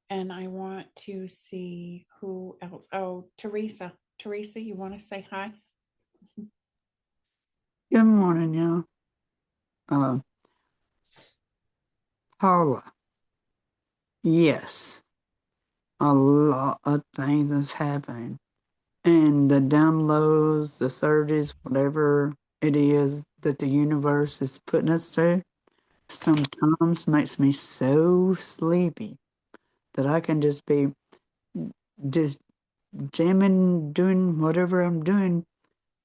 And I want to see who else. Oh, Teresa. Teresa, you want to say hi? Good morning, y'all. Uh, Paula. Yes, a lot of things is happening. And the downloads, the surges, whatever it is that the universe is putting us through, sometimes makes me so sleepy that I can just be just jamming, doing whatever I'm doing,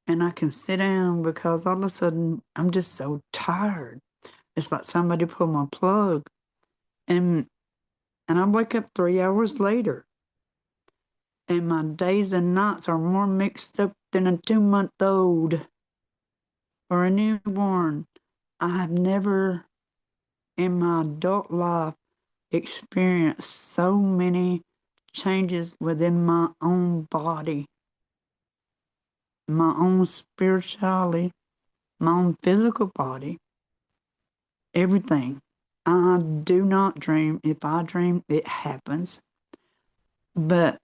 and I can sit down because all of a sudden I'm just so tired. It's like somebody pulled my plug, and I wake up 3 hours later, and my days and nights are more mixed up than a 2-month old or a newborn. I have never in my adult life experienced so many changes within my own body, my own spirituality, my own physical body, everything. I do not dream. If I dream, it happens. But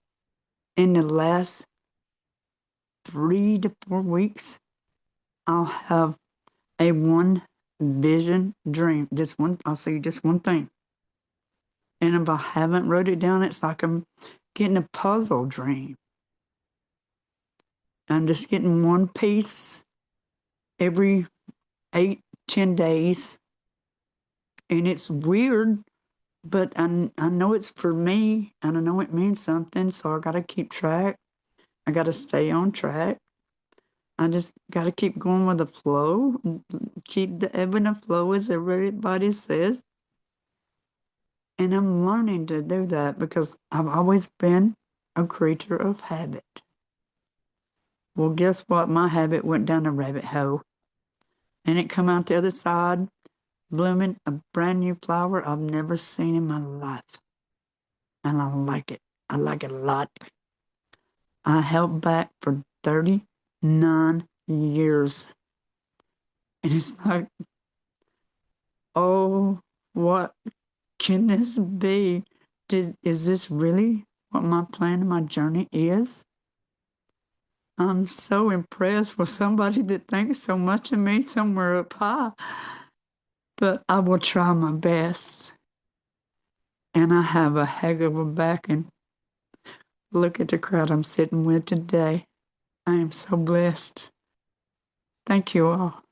in the last 3 to 4 weeks, I'll have a one vision dream. Just one, I'll see just one thing. And if I haven't wrote it down, it's like I'm getting a puzzle dream. I'm just getting one piece every 8, 10 days. And it's weird, but I know it's for me and I know it means something. So I got to keep track. I got to stay on track. I just got to keep going with the flow, keep the ebb and the flow, as everybody says. And I'm learning to do that because I've always been a creature of habit. Well, guess what? My habit went down a rabbit hole and it come out the other side, blooming a brand new flower I've never seen in my life. And I like it. I like it a lot. I held back for 39 years. And it's like, oh, what can this be? Is this really what my plan and my journey is? I'm so impressed with somebody that thinks so much of me somewhere up high, but I will try my best. And I have a heck of a backing. Look at the crowd I'm sitting with today. I am so blessed. Thank you all.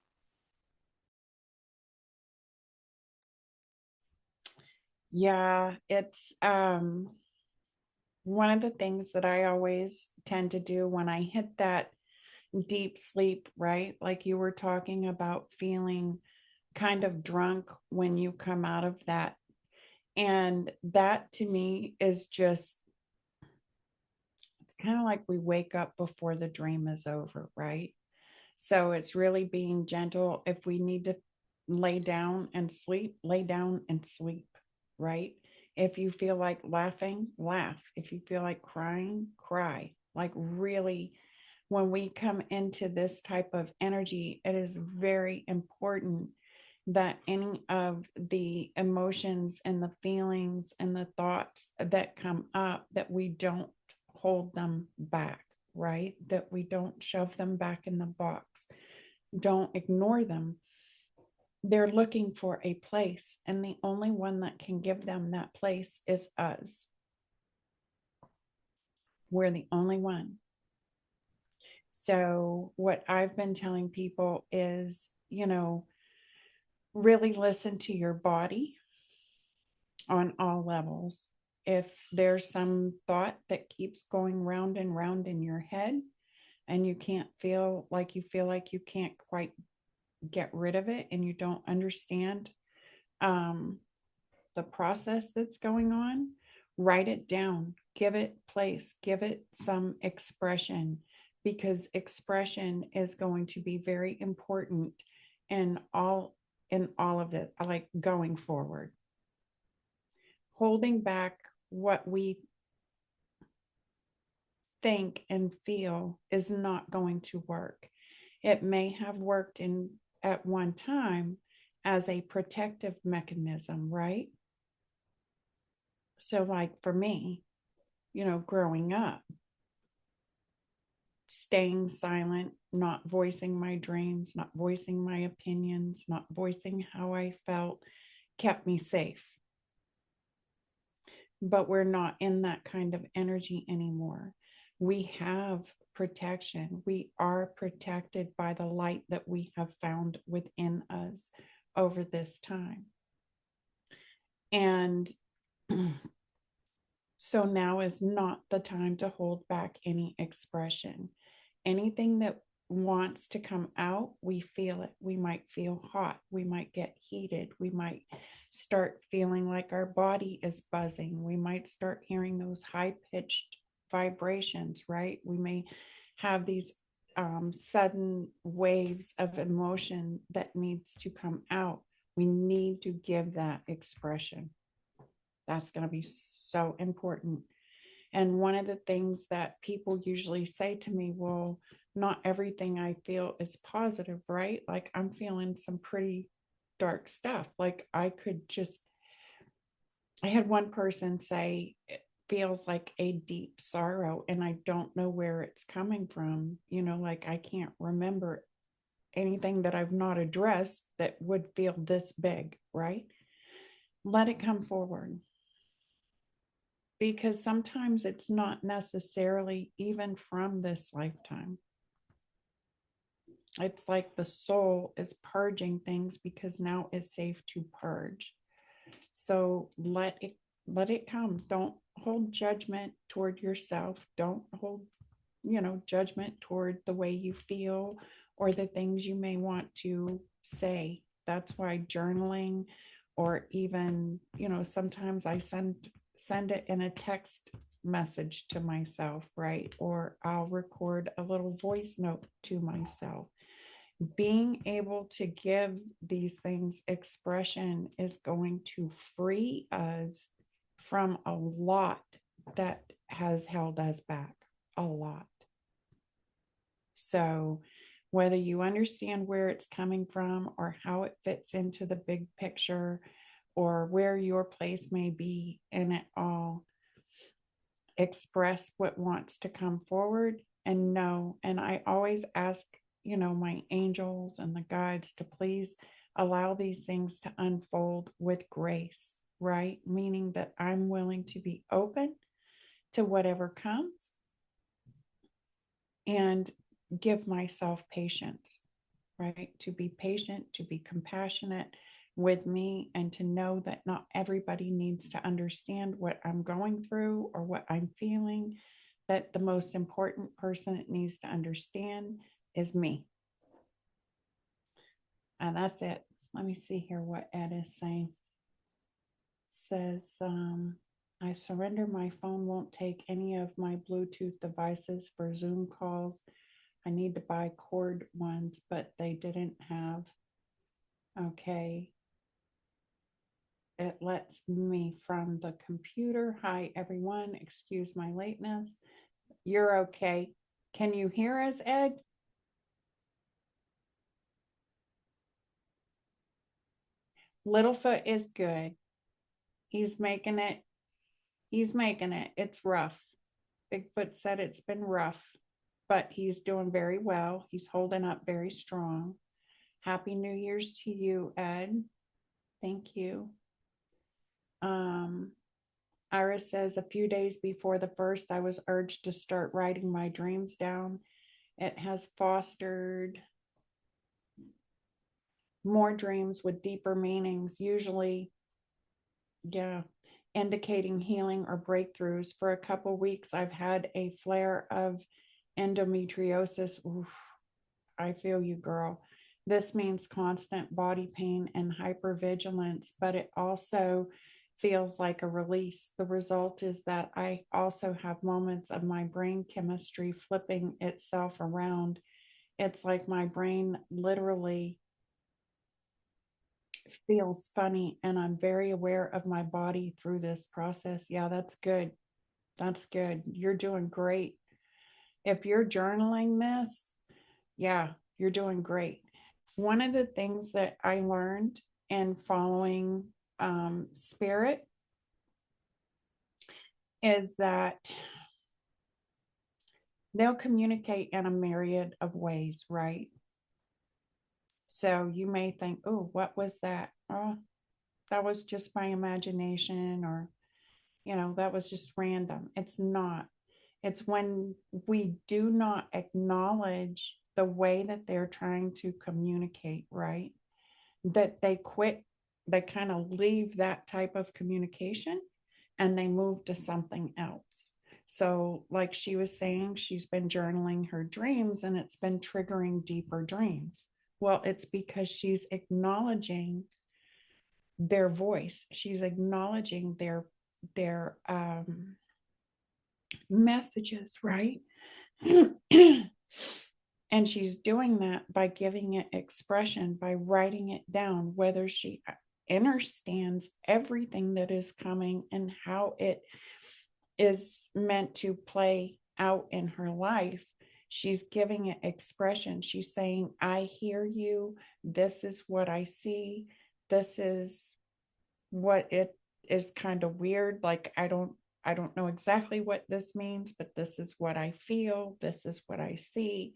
Yeah, it's one of the things that I always tend to do when I hit that deep sleep, right? Like you were talking about feeling kind of drunk when you come out of that. And that to me is just, it's kind of like we wake up before the dream is over, right? So it's really being gentle. If we need to lay down and sleep, lay down and sleep, right? If you feel like laughing, laugh. If you feel like crying, cry. Like really, when we come into this type of energy, it is very important that any of the emotions and the feelings and the thoughts that come up, that we don't hold them back, right? That we don't shove them back in the box. Don't ignore them. They're looking for a place, and the only one that can give them that place is us. We're the only one. So, what I've been telling people is, really listen to your body on all levels. If there's some thought that keeps going round and round in your head, and you feel like you can't quite get rid of it, and you don't understand um, the process that's going on, write it down, give it place, give it some expression, because expression is going to be very important in all of it, like going forward. Holding back what we think and feel is not going to work. It may have worked in at one time as a protective mechanism, right? So, like for me, growing up, staying silent, not voicing my dreams, not voicing my opinions, not voicing how I felt, kept me safe. But we're not in that kind of energy anymore. We have protection. We are protected by the light that we have found within us over this time. And so now is not the time to hold back any expression. Anything that wants to come out, we feel it. We might feel hot. We might get heated. We might start feeling like our body is buzzing. We might start hearing those high pitched vibrations, right? We may have these sudden waves of emotion that needs to come out. We need to give that expression. That's going to be so important. And one of the things that people usually say to me, well, not everything I feel is positive, right? Like I'm feeling some pretty dark stuff. Like I had one person say, it feels like a deep sorrow and I don't know where it's coming from. Like I can't remember anything that I've not addressed that would feel this big, right? Let it come forward. Because sometimes it's not necessarily even from this lifetime. It's like the soul is purging things because now it's safe to purge. So let it come. Don't hold judgment toward yourself. Don't hold, judgment toward the way you feel or the things you may want to say. That's why journaling, or even, sometimes I send it in a text message to myself, right? Or I'll record a little voice note to myself. Being able to give these things expression is going to free us from a lot that has held us back, a lot. So, whether you understand where it's coming from or how it fits into the big picture or where your place may be in it all, express what wants to come forward and know. And I always ask, my angels and the guides to please allow these things to unfold with grace, right? Meaning that I'm willing to be open to whatever comes and give myself patience, right? To be patient, to be compassionate with me, and to know that not everybody needs to understand what I'm going through or what I'm feeling, that the most important person that needs to understand is me. And that's it. Let me see here what Ed is saying. Says, I surrender my phone, won't take any of my Bluetooth devices for Zoom calls. I need to buy cord ones, but they didn't have. Okay. It lets me from the computer. Hi, everyone. Excuse my lateness. You're okay. Can you hear us, Ed? Littlefoot is good. He's making it. He's making it. It's rough. Bigfoot said it's been rough, but he's doing very well. He's holding up very strong. Happy New Year's to you, Ed. Thank you. Iris says, a few days before the first, I was urged to start writing my dreams down. It has fostered more dreams with deeper meanings, usually, indicating healing or breakthroughs. For a couple weeks, I've had a flare of endometriosis. Oof, I feel you, girl. This means constant body pain and hypervigilance, but it also feels like a release. The result is that I also have moments of my brain chemistry flipping itself around. It's like my brain literally feels funny, and I'm very aware of my body through this process. Yeah, that's good. That's good. You're doing great. If you're journaling this, yeah, you're doing great. One of the things that I learned in following spirit is that they'll communicate in a myriad of ways, right? So you may think, oh, what was that? Oh, that was just my imagination, or, that was just random. It's not. It's when we do not acknowledge the way that they're trying to communicate, right? That they quit, they kind of leave that type of communication and they move to something else. So, like she was saying, she's been journaling her dreams and it's been triggering deeper dreams. Well, it's because she's acknowledging their voice. She's acknowledging their messages, right? And she's doing that by giving it expression, by writing it down, whether she understands everything that is coming and how it is meant to play out in her life. She's giving it expression. She's saying, I hear you. This is what I see. This is what it is kind of weird. Like, I don't know exactly what this means, but this is what I feel. This is what I see.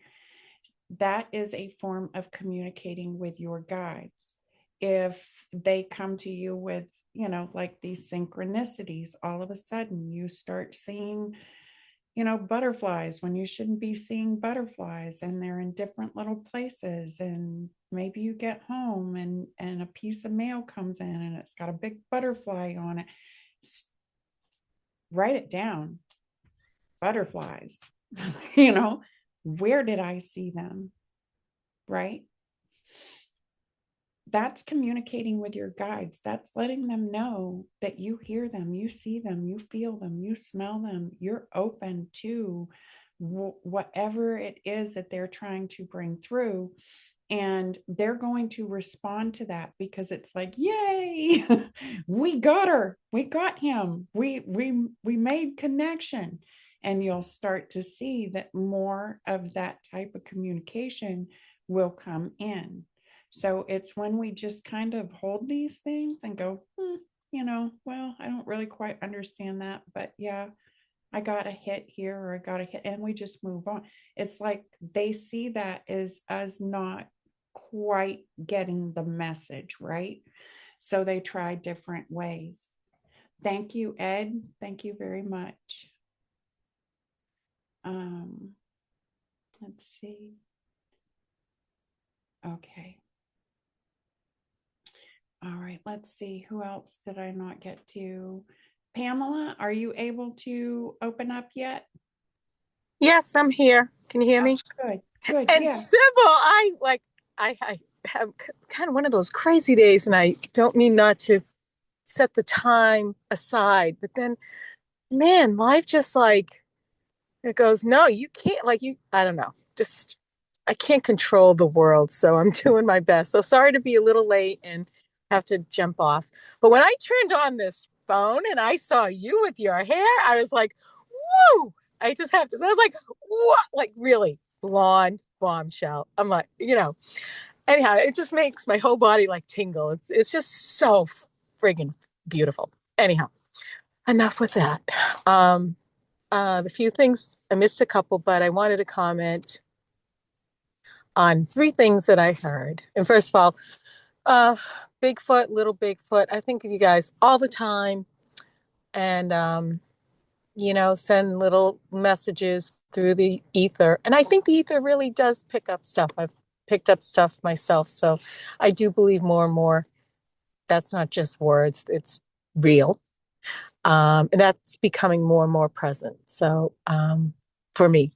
That is a form of communicating with your guides. If they come to you with, like these synchronicities, all of a sudden you start seeing, butterflies when you shouldn't be seeing butterflies, and they're in different little places. And maybe you get home and a piece of mail comes in and it's got a big butterfly on it. Write it down. Butterflies. Where did I see them? Right? That's communicating with your guides. That's letting them know that you hear them, you see them, you feel them, you smell them. You're open to whatever it is that they're trying to bring through. And they're going to respond to that because it's like, yay, we got her, we got him, we made connection. And you'll start to see that more of that type of communication will come in. So it's when we just kind of hold these things and go, well, I don't really quite understand that, but yeah, I got a hit here or I got a hit, and we just move on. It's like they see that as not quite getting the message, right? So they try different ways. Thank you, Ed. Thank you very much. Um, let's see. Okay. All right, let's see. Who else did I not get to? Pamela, are you able to open up yet? Yes, I'm here. Can you hear Oh, me? good, good, And yeah. Sybil, I have kind of one of those crazy days, and I don't mean not to set the time aside, but then, man, life just like it goes, no, you can't, I don't know, just I can't control the world, so I'm doing my best. So sorry to be a little late and have to jump off. But when I turned on this phone and I saw you with your hair, I was like, woo! I just have to. So I was like, what? Like really blonde bombshell. I'm like, anyhow, it just makes my whole body like tingle. It's just so friggin' beautiful. Anyhow, enough with that. The few things I missed a couple, but I wanted to comment on three things that I heard. And first of all, uh, Bigfoot, little Bigfoot. I think of you guys all the time, and send little messages through the ether. And I think the ether really does pick up stuff. I've picked up stuff myself, so I do believe more and more that's not just words; it's real, and that's becoming more and more present. So for me.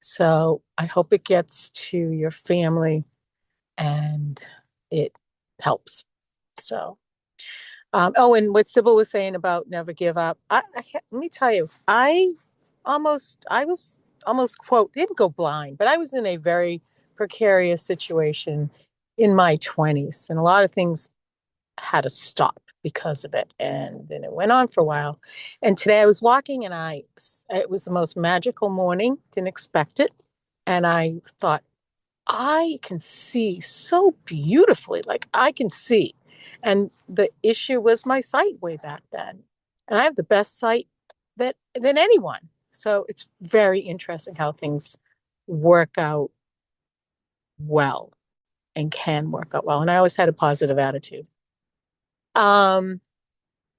So I hope it gets to your family and it helps. So, and what Sybil was saying about never give up. Let me tell you, I was almost quote, didn't go blind, but I was in a very precarious situation in my 20s, and a lot of things had to stop because of it. And then it went on for a while. And today I was walking and it was the most magical morning, didn't expect it. And I thought, I can see so beautifully, like I can see. And the issue was my sight way back then. And I have the best sight than anyone. So it's very interesting how things work out well and can work out well. And I always had a positive attitude.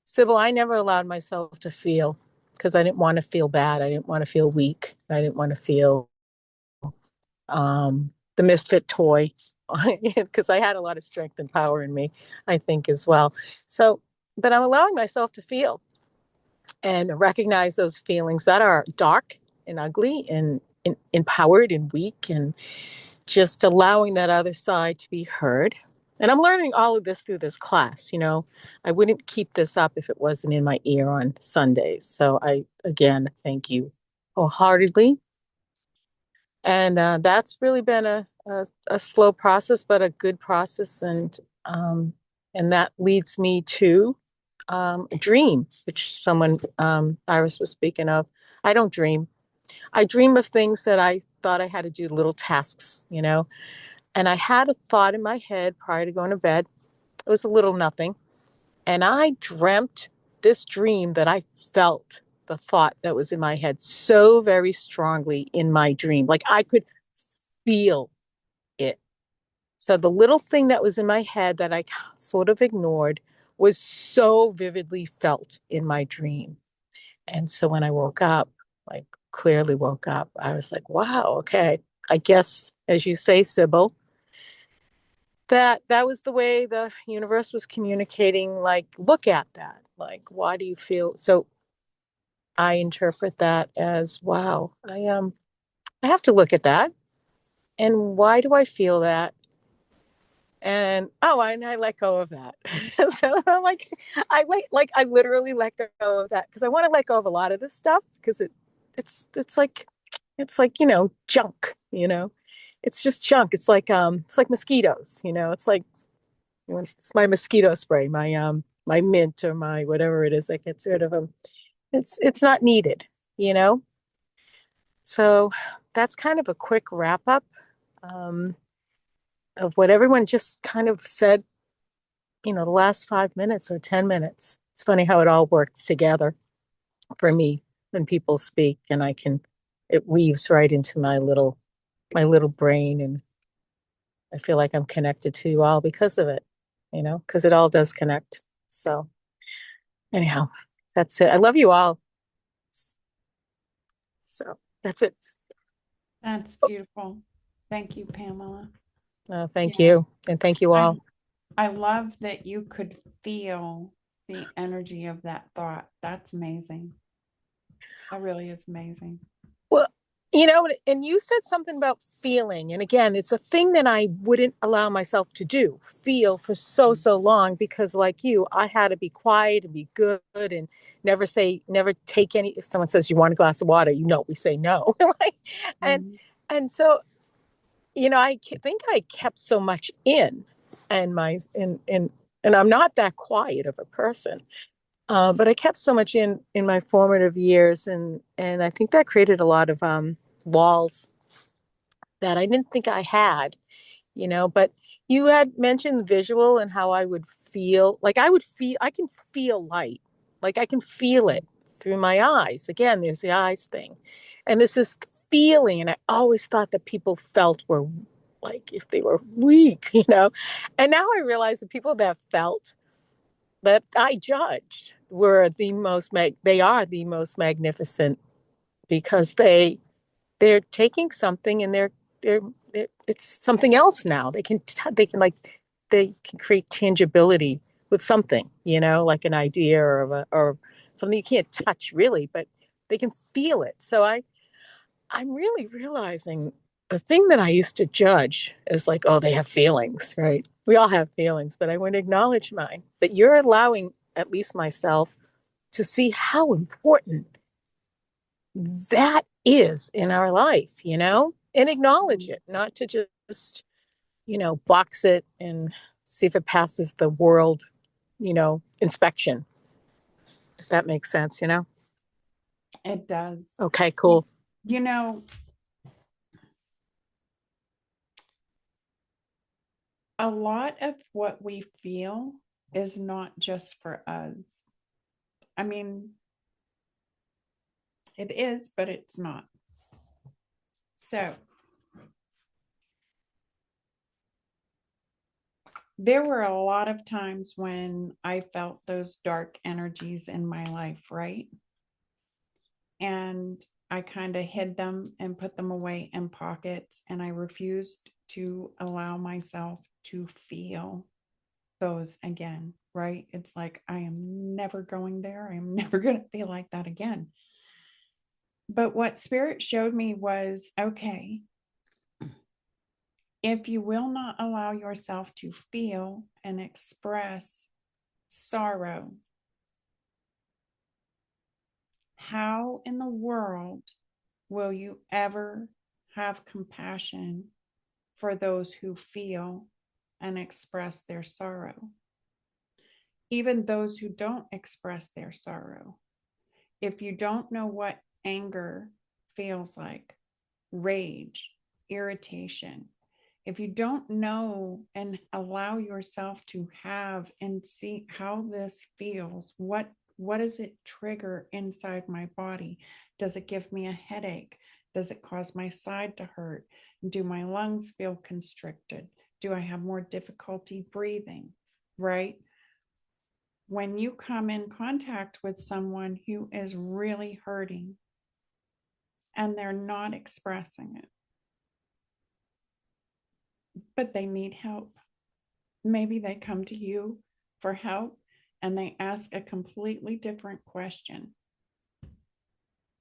Sybil, I never allowed myself to feel because I didn't want to feel bad. I didn't want to feel weak. I didn't want to feel the misfit toy because I had a lot of strength and power in me, I think, as well. So, but I'm allowing myself to feel and recognize those feelings that are dark and ugly and empowered and weak, and just allowing that other side to be heard. And I'm learning all of this through this class. I wouldn't keep this up if it wasn't in my ear on Sundays. So I, again, thank you wholeheartedly. And that's really been a slow process, but a good process. And that leads me to a dream, which someone, Iris was speaking of. I don't dream. I dream of things that I thought I had to do, little tasks, and I had a thought in my head prior to going to bed. It was a little nothing. And I dreamt this dream that I felt the thought that was in my head so very strongly in my dream. Like I could feel it. So the little thing that was in my head that I sort of ignored was so vividly felt in my dream. And so when I woke up, like clearly woke up, I was like, wow, okay. I guess, as you say, Sybil, that was the way the universe was communicating, like, look at that. Like, why do you feel so? I interpret that as, wow, I have to look at that. And why do I feel that? And and I let go of that. So I'm like, I literally let go of that because I want to let go of a lot of this stuff because it's like junk. It's just junk. It's like mosquitoes. It's like it's my mosquito spray, my mint or my whatever it is that gets rid of them. It's not needed. You know. So that's kind of a quick wrap up. Um, of what everyone just kind of said, the last 5 minutes or 10 minutes. It's funny how it all works together for me when people speak, and it weaves right into my little brain, and I feel like I'm connected to you all because of it, because it all does connect. So anyhow, that's it. I love you all. So that's it. That's beautiful. Thank you, Pamela. Thank Yeah. you. And thank you all. I love that you could feel the energy of that thought. That's amazing. That really is amazing. Well, and you said something about feeling. And again, it's a thing that I wouldn't allow myself to do, feel for so long, because like you, I had to be quiet and be good and never take any, if someone says you want a glass of water, we say no. and, and so, I think I kept so much in and I'm not that quiet of a person. But I kept so much in my formative years, and I think that created a lot of walls that I didn't think I had, But you had mentioned visual and how I would feel. Like I can feel light, like I can feel it through my eyes. Again, there's the eyes thing, and this is feeling. And I always thought that people felt were like if they were weak, And now I realize the people that felt that I judged they are the most magnificent because they're taking something and they're it's something else now. They can create tangibility with something, like an idea or something you can't touch really, but they can feel it. So I'm really realizing the thing that I used to judge is like, oh, they have feelings, right? We all have feelings, but I wouldn't acknowledge mine. But you're allowing at least myself to see how important that is in our life, and acknowledge it, not to just, box it and see if it passes the world, inspection, if that makes sense, It does. Okay, cool. You know, a lot of what we feel is not just for us. I mean, It is, but it's not. So there were a lot of times when I felt those dark energies in my life, right? And I kind of hid them and put them away in pockets, and I refused to allow myself to feel those again, right? It's like, I am never going there. I am never going to feel like that again. But what Spirit showed me was, okay, if you will not allow yourself to feel and express sorrow, how in the world will you ever have compassion for those who feel and express their sorrow? Even those who don't express their sorrow. If you don't know what anger feels like, rage, irritation, if you don't know and allow yourself to have and see how this feels, what does it trigger inside my body? Does it give me a headache? Does it cause my side to hurt? Do my lungs feel constricted? Do I have more difficulty breathing? Right? When you come in contact with someone who is really hurting and they're not expressing it, but they need help. Maybe they come to you for help and they ask a completely different question.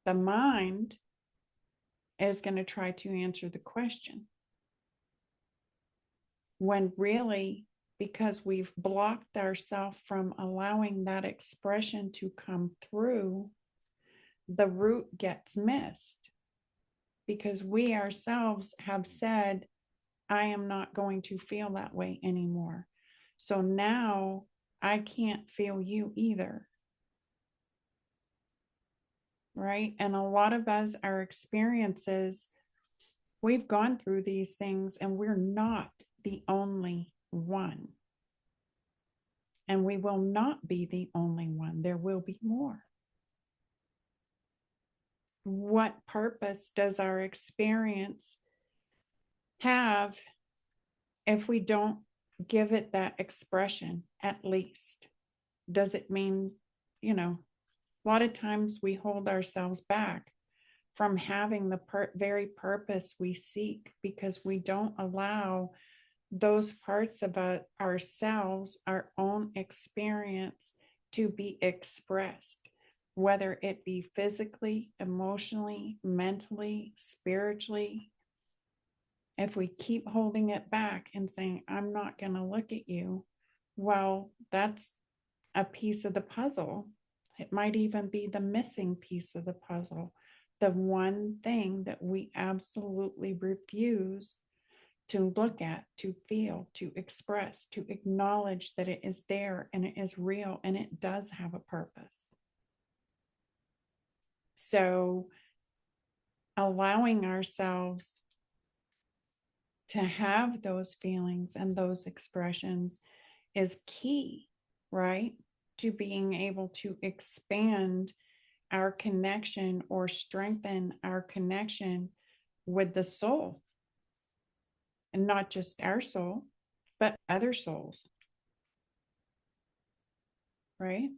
The mind is going to try to answer the question, when really, because we've blocked ourselves from allowing that expression to come through, the root gets missed, because we ourselves have said, I am not going to feel that way anymore. So now I can't feel you either. Right? And a lot of us, our experiences, we've gone through these things and we're not the only one. And we will not be the only one. There will be more. What purpose does our experience have if we don't give it that expression, at least? Does it mean, a lot of times we hold ourselves back from having the very purpose we seek, because we don't allow those parts of ourselves, our own experience, to be expressed, whether it be physically, emotionally, mentally, spiritually. If we keep holding it back and saying, I'm not going to look at you, well, that's a piece of the puzzle. It might even be the missing piece of the puzzle, the one thing that we absolutely refuse to look at, to feel, to express, to acknowledge that it is there and it is real and it does have a purpose. So allowing ourselves to have those feelings and those expressions is key, right? To being able to expand our connection or strengthen our connection with the soul. And not just our soul, but other souls. Right?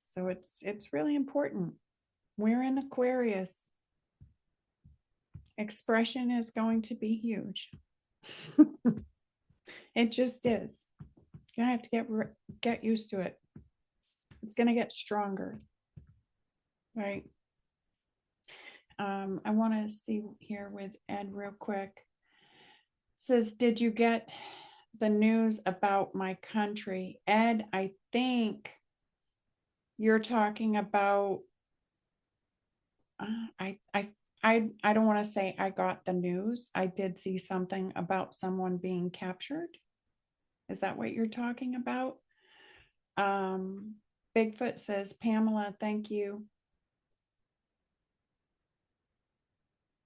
So it's really important. We're in Aquarius. Expression is going to be huge. It just is. You're gonna have to get used to it. It's gonna get stronger. Right? I want to see here with Ed real quick. It says, did you get the news about my country? Ed, I think you're talking about, I don't want to say I got the news. I did see something about someone being captured. Is that what you're talking about? Bigfoot says, Pamela, thank you.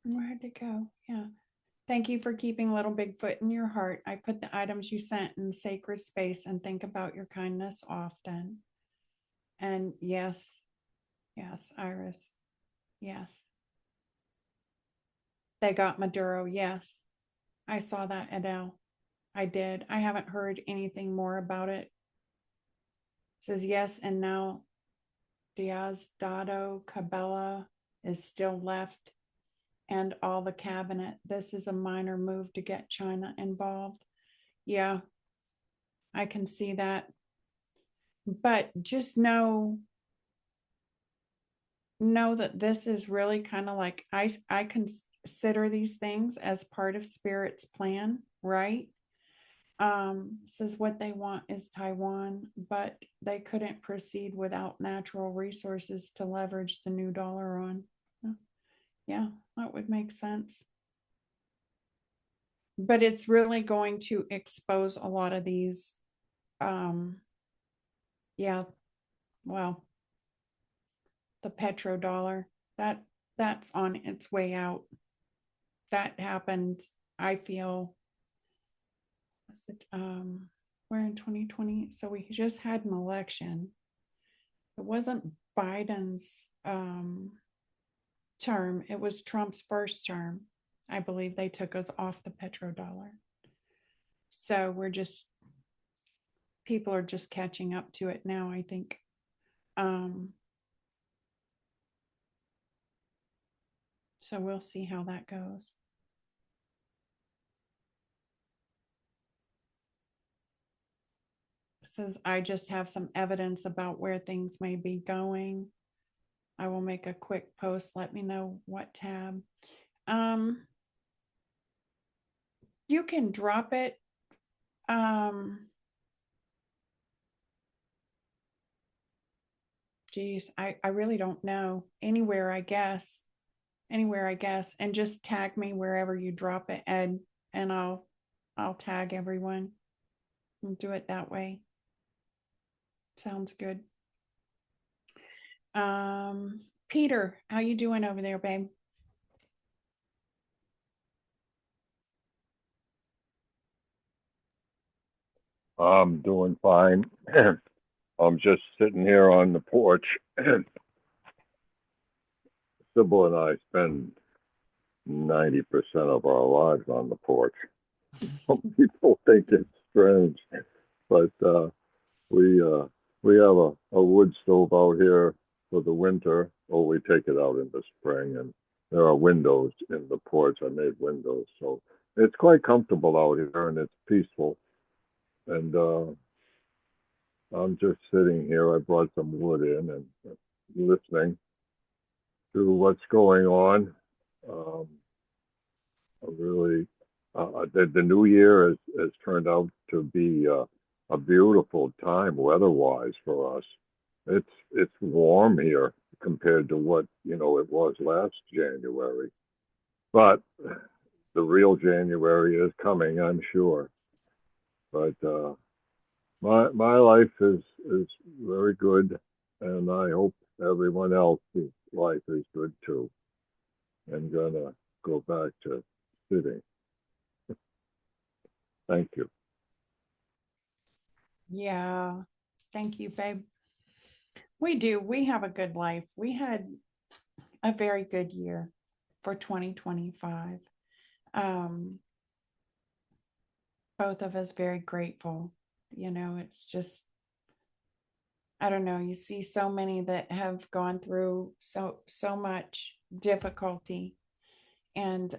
Where'd it go? Yeah. Thank you for keeping little Bigfoot in your heart. I put the items you sent in sacred space and think about your kindness often. And yes, Yes, Iris. Yes. They got Maduro. Yes. I saw that, Eddell. I did. I haven't heard anything more about it. It says yes, and now Diosdado Cabela is still left and all the cabinet. This is a minor move to get China involved. Yeah, I can see that. But just know that this is really kind of like I consider these things as part of Spirit's plan, right? Says what they want is Taiwan, but they couldn't proceed without natural resources to leverage the new dollar on. Yeah, that would make sense. But it's really going to expose a lot of these. Yeah, well, the petrodollar, that's on its way out. That happened, I feel, was it, we're in 2020, so we just had an election. It wasn't Biden's term, it was Trump's first term. I believe they took us off the petrodollar. So people are just catching up to it now, I think. So we'll see how that goes. It says, I just have some evidence about where things may be going. I will make a quick post. Let me know what tab. You can drop it. Geez, I really don't know. Anywhere, I guess. And just tag me wherever you drop it, Ed, and I'll tag everyone and do it that way. Sounds good. Peter, how you doing over there, babe? I'm doing fine. I'm just sitting here on the porch. Sybil and I spend 90% of our lives on the porch. Some people think it's strange, but we have a wood stove out here for the winter, or we take it out in the spring, and there are windows in the porch. I made windows, so it's quite comfortable out here, and it's peaceful. And I'm just sitting here. I brought some wood in and listening to what's going on. Really, the new year has turned out to be a beautiful time weather-wise for us. It's warm here compared to what it was last January, but the real January is coming, I'm sure. But my life is very good, and I hope everyone else's life is good too. I'm gonna go back to sitting. Thank you. Yeah, thank you, babe. We do. We have a good life. We had a very good year for 2025. Both of us very grateful. It's just, I don't know, you see so many that have gone through so much difficulty, and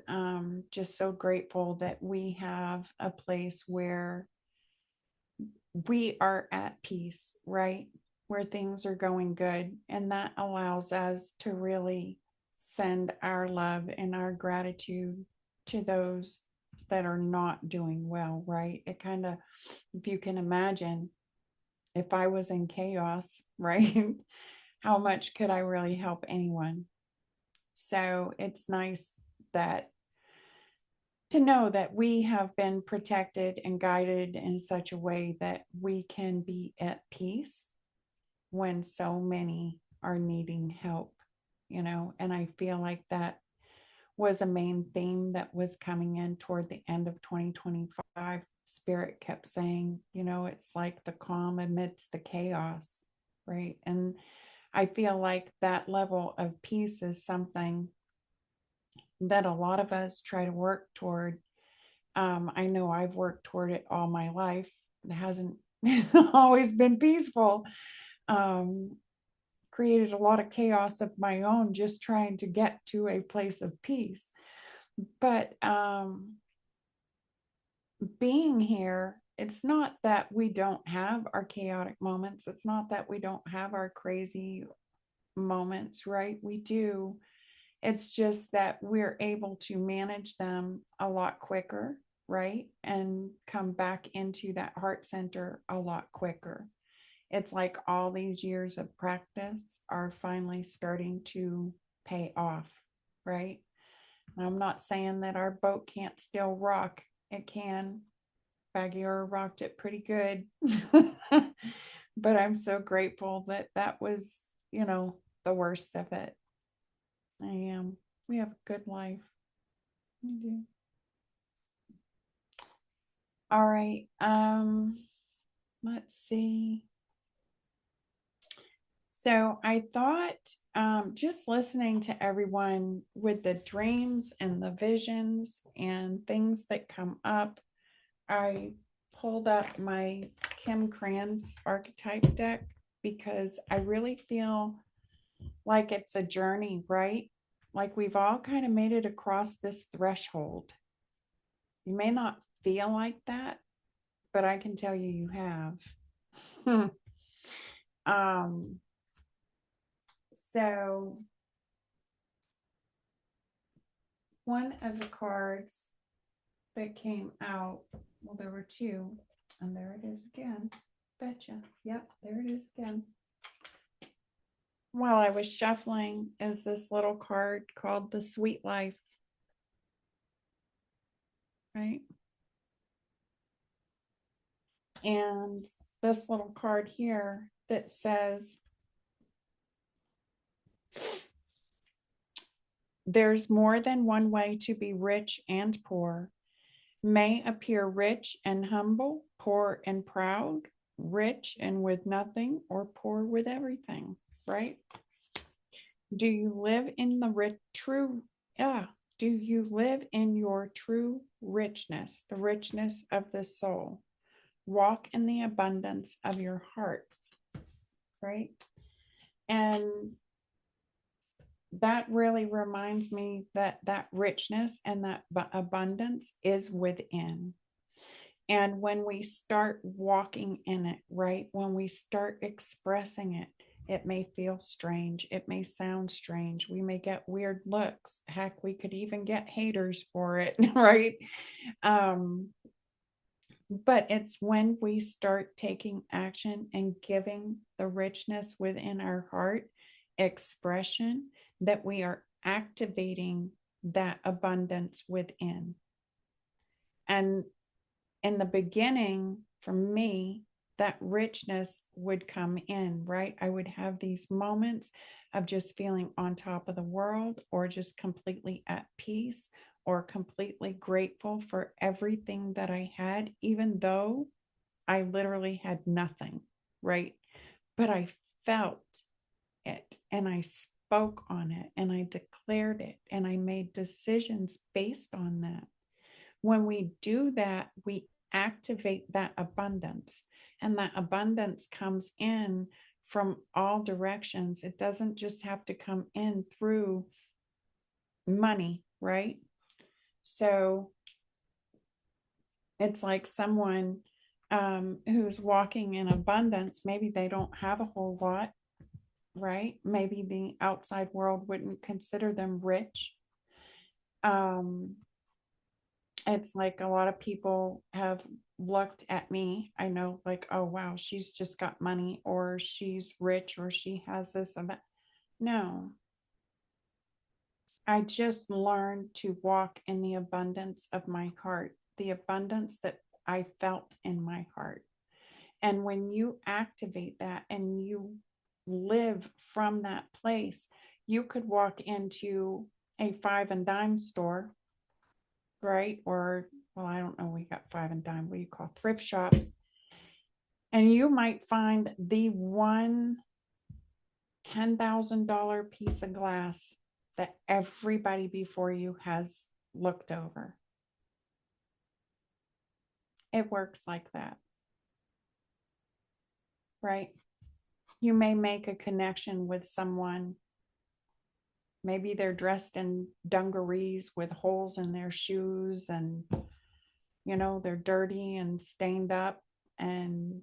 just so grateful that we have a place where we are at peace, right? Where things are going good. And that allows us to really send our love and our gratitude to those that are not doing well, right? It kind of, if you can imagine, if I was in chaos, right? How much could I really help anyone? So it's nice to know that we have been protected and guided in such a way that we can be at peace when so many are needing help, and I feel like that was a main theme that was coming in toward the end of 2025. Spirit kept saying, it's like the calm amidst the chaos, right? And I feel like that level of peace is something that a lot of us try to work toward. I know I've worked toward it all my life. It hasn't always been peaceful. Created a lot of chaos of my own just trying to get to a place of peace. But being here, it's not that we don't have our chaotic moments. It's not that we don't have our crazy moments, right? We do. It's just that we're able to manage them a lot quicker, right? And come back into that heart center a lot quicker. It's like all these years of practice are finally starting to pay off, right? And I'm not saying that our boat can't still rock. It can. Baguio rocked it pretty good. But I'm so grateful that that was, the worst of it. I am. We have a good life. We do. All right. Let's see. So I thought, just listening to everyone with the dreams and the visions and things that come up, I pulled up my Kim Kranz Archetype deck because I really feel like it's a journey, right? Like we've all kind of made it across this threshold. You may not feel like that, but I can tell you you have. So one of the cards that came out, well, there were two, and there it is again. Betcha. Yep, there it is again. While I was shuffling is this little card called the Sweet Life. Right? And this little card here that says, there's more than one way to be rich and poor. May appear rich and humble, poor and proud, rich and with nothing, or poor with everything, right? Do you live in the do you live in your true richness, the richness of the soul? Walk in the abundance of your heart, right? And that really reminds me that that richness and that abundance is within. And when we start walking in it, right, when we start expressing it, it may feel strange. It may sound strange. We may get weird looks. Heck, we could even get haters for it, right? But it's when we start taking action and giving the richness within our heart expression that we are activating that abundance within. And in the beginning, for me, that richness would come in, right? I would have these moments of just feeling on top of the world, or just completely at peace, or completely grateful for everything that I had, even though I literally had nothing, right? But I felt it and I spoke on it and I declared it and I made decisions based on that. When we do that, we activate that abundance, and that abundance comes in from all directions. It doesn't just have to come in through money, right? So it's like someone who's walking in abundance, maybe they don't have a whole lot, right? Maybe the outside world wouldn't consider them rich. It's like a lot of people have looked at me. I know, like, oh, wow, she's just got money, or she's rich, or she has this and that. No, I just learned to walk in the abundance of my heart, the abundance that I felt in my heart. And when you activate that and you live from that place, you could walk into a five and dime store, right? Or, well, I don't know, we got five and dime, what do you call thrift shops? And you might find the one $10,000 piece of glass that everybody before you has looked over. It works like that, right? You may make a connection with someone. Maybe they're dressed in dungarees with holes in their shoes, and they're dirty and stained up, and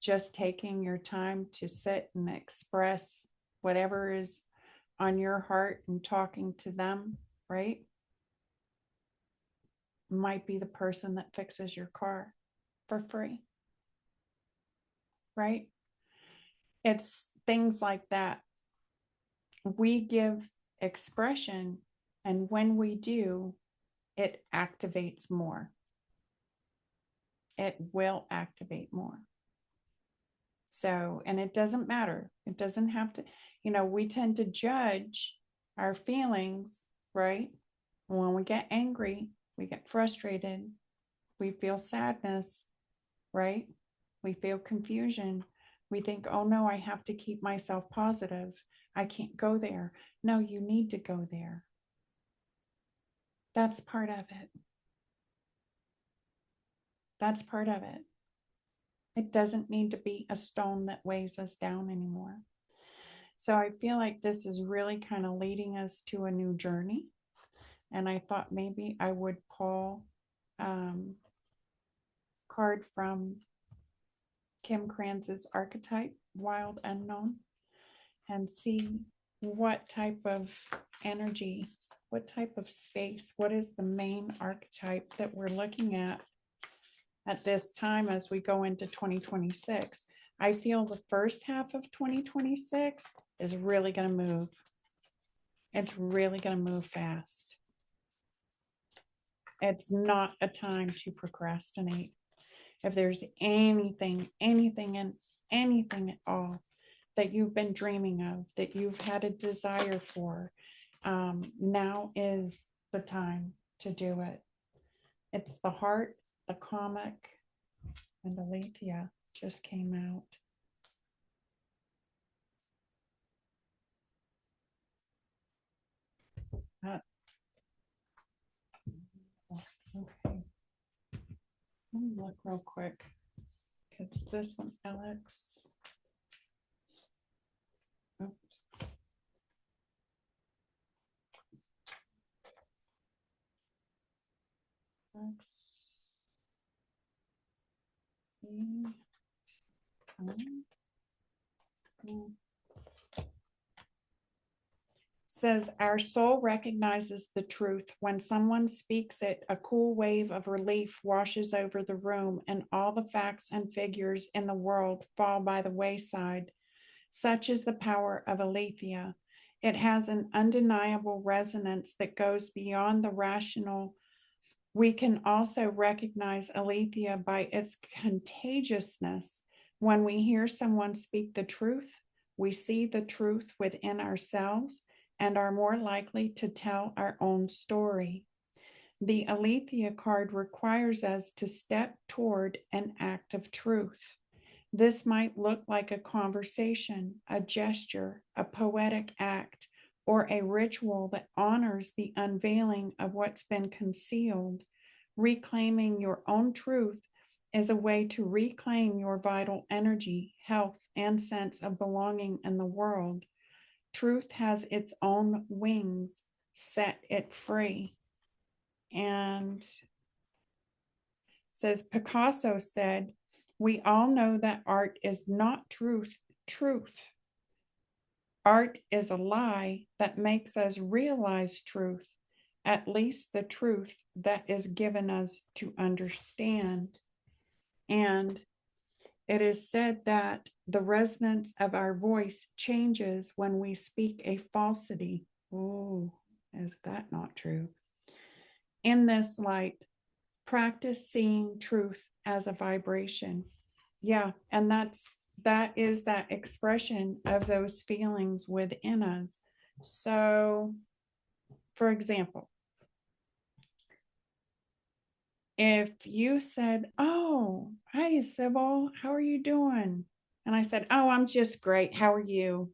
just taking your time to sit and express whatever is on your heart and talking to them, right? Might be the person that fixes your car for free, right? It's things like that. We give expression, and when we do, it activates more. It will activate more. So, and it doesn't matter. It doesn't have to, we tend to judge our feelings, right? When we get angry, we get frustrated, we feel sadness, right? We feel confusion. We think, oh no, I have to keep myself positive. I can't go there. No, you need to go there. That's part of it. That's part of it. It doesn't need to be a stone that weighs us down anymore. So I feel like this is really kind of leading us to a new journey. And I thought maybe I would pull card from Kim Kranz's Archetype, Wild Unknown, and see what type of energy, what type of space, what is the main archetype that we're looking at this time as we go into 2026. I feel the first half of 2026 is really going to move. It's really going to move fast. It's not a time to procrastinate. If there's anything at all that you've been dreaming of, that you've had a desire for, now is the time to do it. It's the heart, the comic, and the Alethea just came out. Okay. Let me look real quick. It's this one, Alex. Oops. Alex. Says our soul recognizes the truth. When someone speaks it, a cool wave of relief washes over the room, and all the facts and figures in the world fall by the wayside. Such is the power of Alethea. It has an undeniable resonance that goes beyond the rational. We can also recognize Alethea by its contagiousness. When we hear someone speak the truth, we see the truth within ourselves and are more likely to tell our own story. The Alethea card requires us to step toward an act of truth. This might look like a conversation, a gesture, a poetic act, or a ritual that honors the unveiling of what's been concealed. Reclaiming your own truth is a way to reclaim your vital energy, health, and sense of belonging in the world. Truth has its own wings. Set it free. And says Picasso said, we all know that art is not truth. Art is a lie that makes us realize truth, at least the truth that is given us to understand. And it is said that the resonance of our voice changes when we speak a falsity. Oh, is that not true? In this light, practice seeing truth as a vibration. Yeah, and that is that expression of those feelings within us. So, for example, if you said, oh, hi, Sybil, how are you doing? And I said, oh, I'm just great. How are you?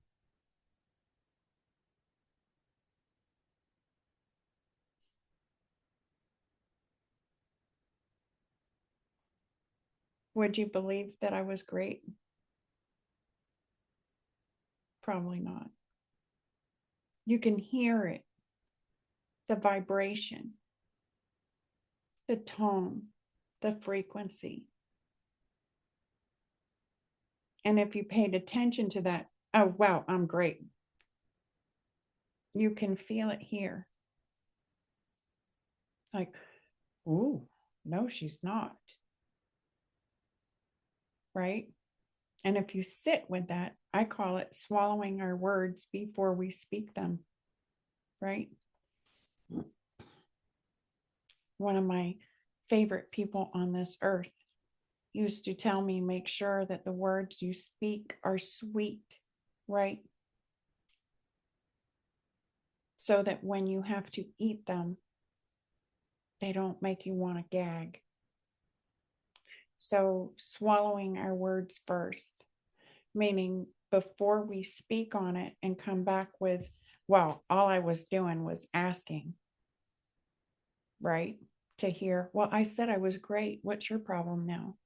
Would you believe that I was great? Probably not. You can hear it, the vibration, the tone, the frequency. And if you paid attention to that, oh, wow, I'm great. You can feel it here. Like, ooh, no, she's not. Right? And if you sit with that, I call it swallowing our words before we speak them. Right? One of my favorite people on this earth used to tell me, make sure that the words you speak are sweet, right? So that when you have to eat them, they don't make you want to gag. So swallowing our words first, meaning before we speak on it and come back with, well, all I was doing was asking, right? To hear, well, I said I was great. What's your problem now?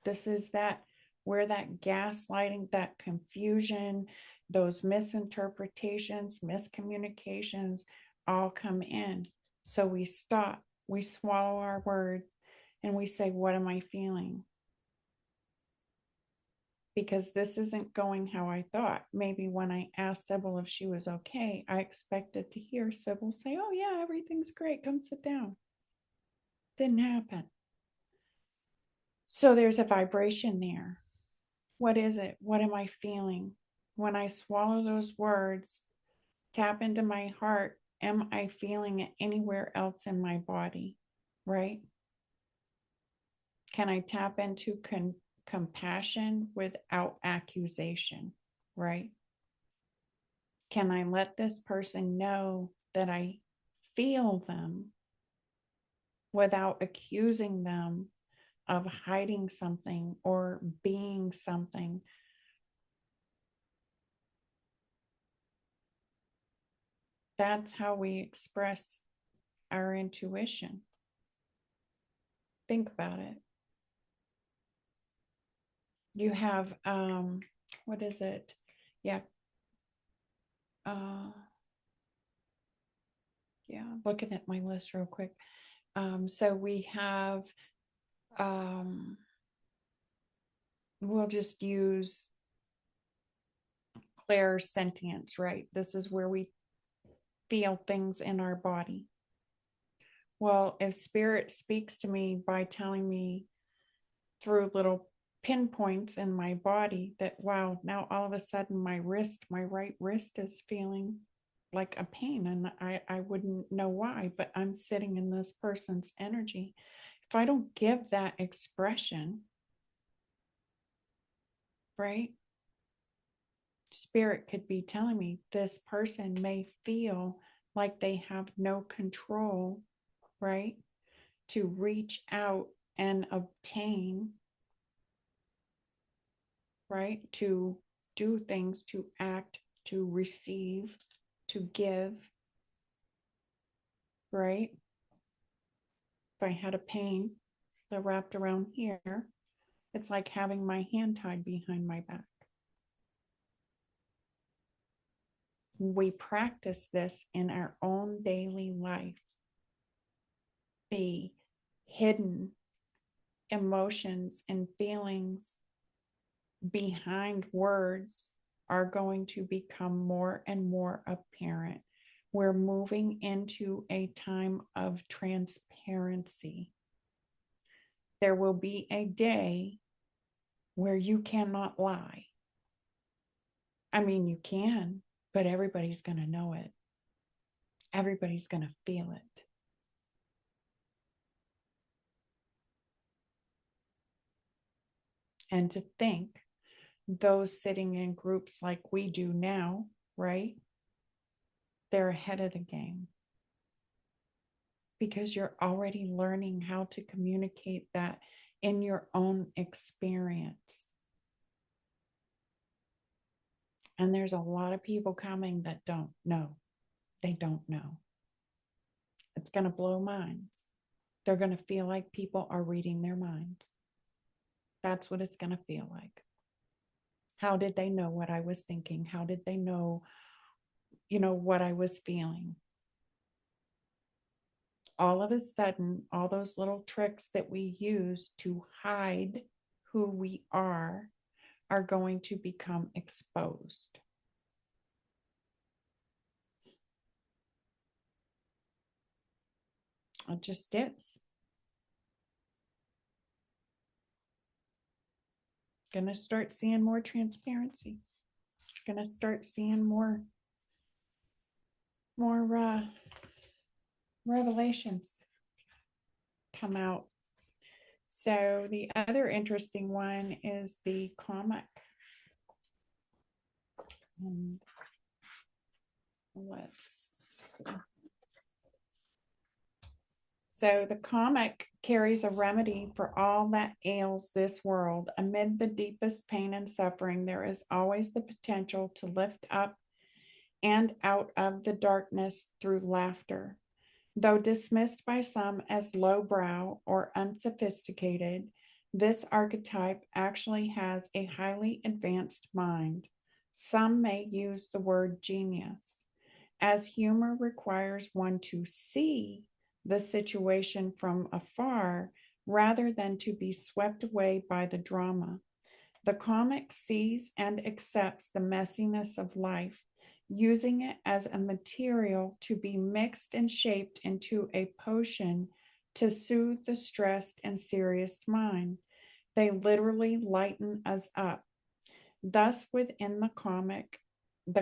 This is that where that gaslighting, that confusion, those misinterpretations, miscommunications all come in. So we stop, we swallow our words, and we say, what am I feeling? Because this isn't going how I thought. Maybe when I asked Sybil if she was okay, I expected to hear Sybil say, oh yeah, everything's great, come sit down. Didn't happen. So there's a vibration there. What is it? What am I feeling? When I swallow those words, tap into my heart, am I feeling it anywhere else in my body? Right? Can I tap into compassion without accusation? Right? Can I let this person know that I feel them without accusing them of hiding something or being something? That's how we express our intuition. Think about it. You have, what is it? Yeah. Yeah, looking at my list real quick. So we have, we'll just use clairsentience, right? This is where we feel things in our body. Well, if spirit speaks to me by telling me through little pinpoints in my body that, wow, now all of a sudden my wrist, my right wrist is feeling like a pain, and I wouldn't know why, but I'm sitting in this person's energy. If I don't give that expression, right? Spirit could be telling me this person may feel like they have no control, right? To reach out and obtain, right? To do things, to act, to receive, to give, right? If I had a pain that wrapped around here, it's like having my hand tied behind my back. We practice this in our own daily life. The hidden emotions and feelings behind words are going to become more and more apparent. We're moving into a time of transparency. There will be a day where you cannot lie. I mean, you can, but everybody's going to know it. Everybody's going to feel it. And to think those sitting in groups like we do now, right? They're ahead of the game because you're already learning how to communicate that in your own experience. And there's a lot of people coming that don't know. They don't know. It's going to blow minds. They're going to feel like people are reading their minds. That's what it's going to feel like. How did they know what I was thinking? How did they know, what I was feeling? All of a sudden, all those little tricks that we use to hide who we are going to become exposed. It just is. Gonna start seeing more transparency. Gonna start seeing more revelations come out. So the other interesting one is the comic. And let's see. So the comic carries a remedy for all that ails this world. Amid the deepest pain and suffering, there is always the potential to lift up and out of the darkness through laughter. Though dismissed by some as lowbrow or unsophisticated, this archetype actually has a highly advanced mind. Some may use the word genius, as humor requires one to see the situation from afar rather than to be swept away by the drama. The comic sees and accepts the messiness of life, using it as a material to be mixed and shaped into a potion to soothe the stressed and serious mind. They literally lighten us up. Thus, within the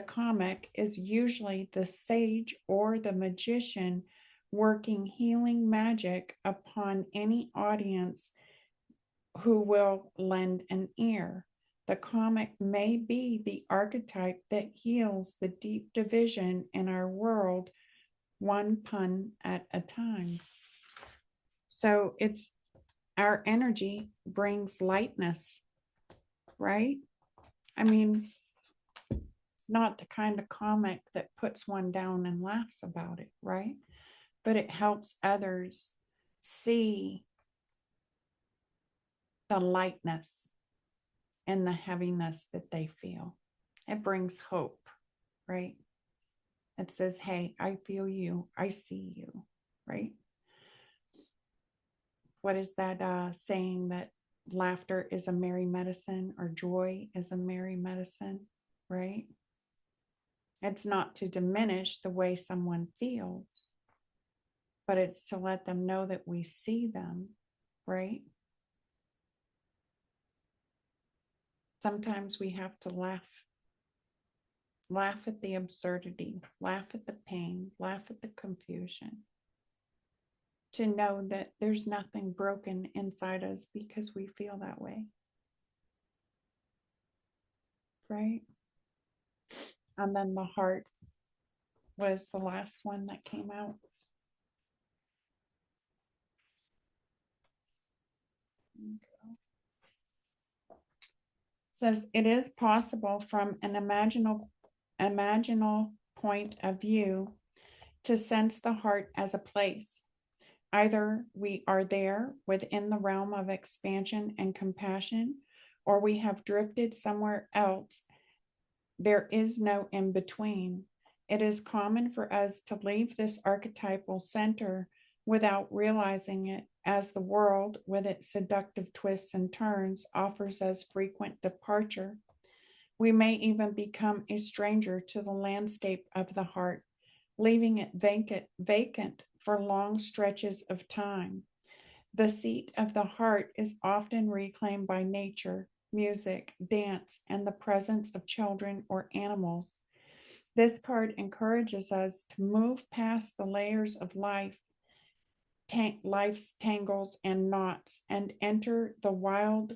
comic is usually the sage or the magician working healing magic upon any audience who will lend an ear. The comic may be the archetype that heals the deep division in our world, one pun at a time. So it's our energy brings lightness, right? I mean, it's not the kind of comic that puts one down and laughs about it, right? But it helps others see the lightness and the heaviness that they feel. It brings hope, right? It says, hey, I feel you. I see you, right? What is that saying that laughter is a merry medicine or joy is a merry medicine, right? It's not to diminish the way someone feels, but it's to let them know that we see them, right? Sometimes we have to laugh at the absurdity, laugh at the pain, laugh at the confusion, to know that there's nothing broken inside us because we feel that way, right? And then the heart was the last one that came out. Says it is possible from an imaginal point of view to sense the heart as a place. Either we are there within the realm of expansion and compassion, or we have drifted somewhere else. There is no in between. It is common for us to leave this archetypal center without realizing it, as the world, with its seductive twists and turns, offers us frequent departure. We may even become a stranger to the landscape of the heart, leaving it vacant for long stretches of time. The seat of the heart is often reclaimed by nature, music, dance, and the presence of children or animals. This card encourages us to move past the layers of life's tangles and knots and enter the wild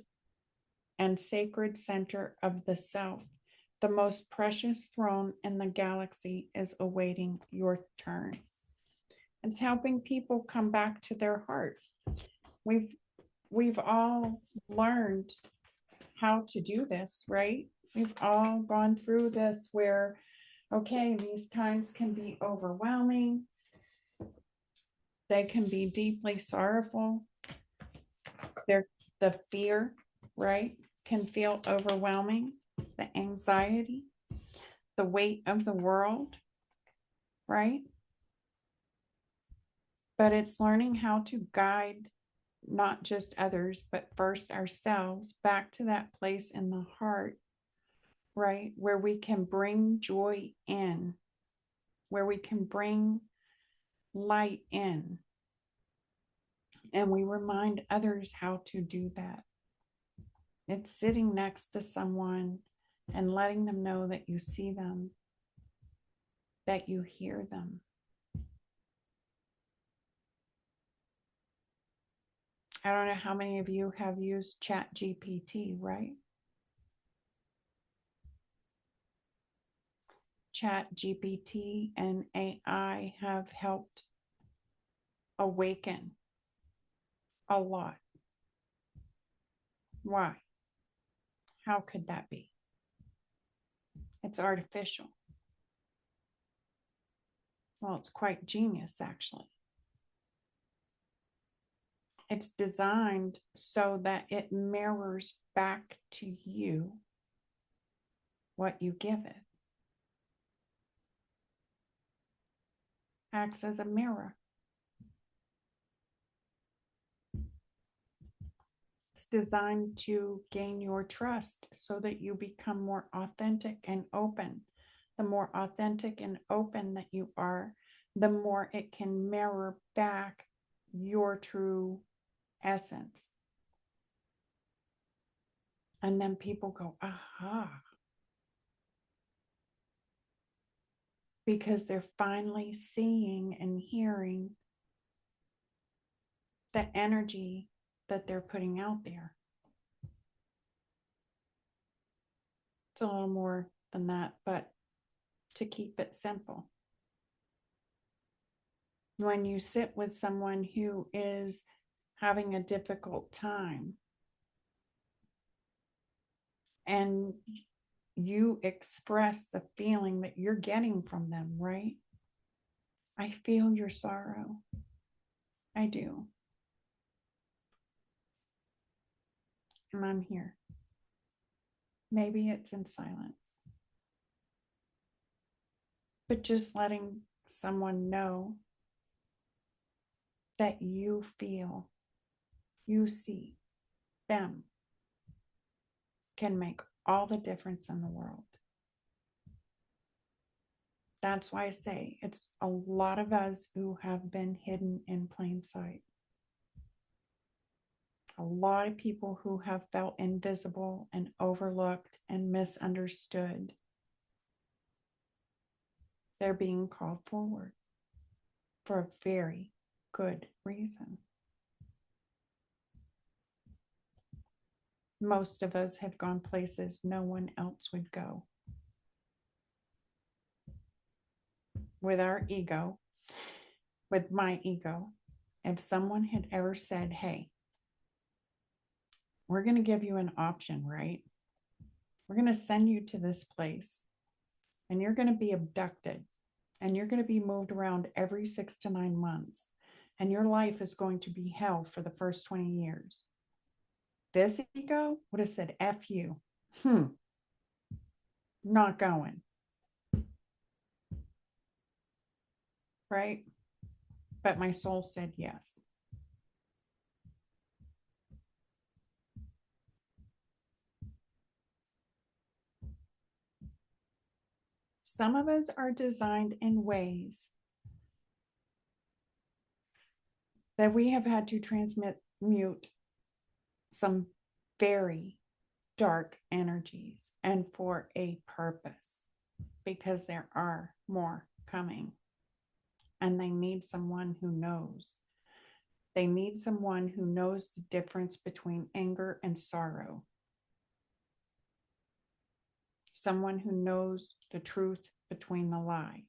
and sacred center of the self. The most precious throne in the galaxy is awaiting your turn. It's helping people come back to their heart. We've all learned how to do this, right? We've all gone through this where, okay, these times can be overwhelming. They can be deeply sorrowful. The fear, right, can feel overwhelming, the anxiety, the weight of the world, right? But it's learning how to guide not just others, but first ourselves back to that place in the heart, right? Where we can bring joy in, where we can bring light in. And we remind others how to do that. It's sitting next to someone and letting them know that you see them, that you hear them. I don't know how many of you have used ChatGPT, right? ChatGPT and AI have helped awaken a lot. Why? How could that be? It's artificial. Well, it's quite genius, actually. It's designed so that it mirrors back to you what you give it. Acts as a mirror. It's designed to gain your trust so that you become more authentic and open. The more authentic and open that you are, the more it can mirror back your true essence. And then people go, aha. Because they're finally seeing and hearing the energy that they're putting out there. It's a little more than that, but to keep it simple. When you sit with someone who is having a difficult time and you express the feeling that you're getting from them, right? I feel your sorrow. I do. And I'm here. Maybe it's in silence. But just letting someone know that you feel, you see them can make all the difference in the world. That's why I say it's a lot of us who have been hidden in plain sight. A lot of people who have felt invisible and overlooked and misunderstood. They're being called forward for a very good reason. Most of us have gone places no one else would go. With our ego, with my ego, if someone had ever said, hey, we're going to give you an option, right? We're going to send you to this place and you're going to be abducted and you're going to be moved around every 6 to 9 months and your life is going to be hell for the first 20 years. This ego would have said, F you. Not going. Right? But my soul said yes. Some of us are designed in ways that we have had to transmute some very dark energies and for a purpose, because there are more coming and they need someone who knows. They need someone who knows the difference between anger and sorrow. Someone who knows the truth between the lie.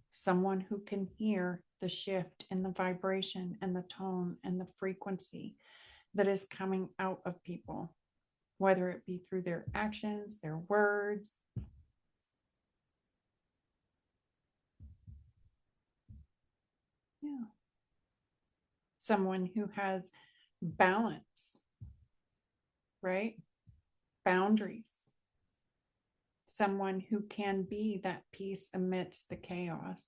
Someone who can hear the shift in the vibration and the tone and the frequency that is coming out of people, whether it be through their actions, their words. Yeah. Someone who has balance, right? boundaries. Someone who can be that peace amidst the chaos.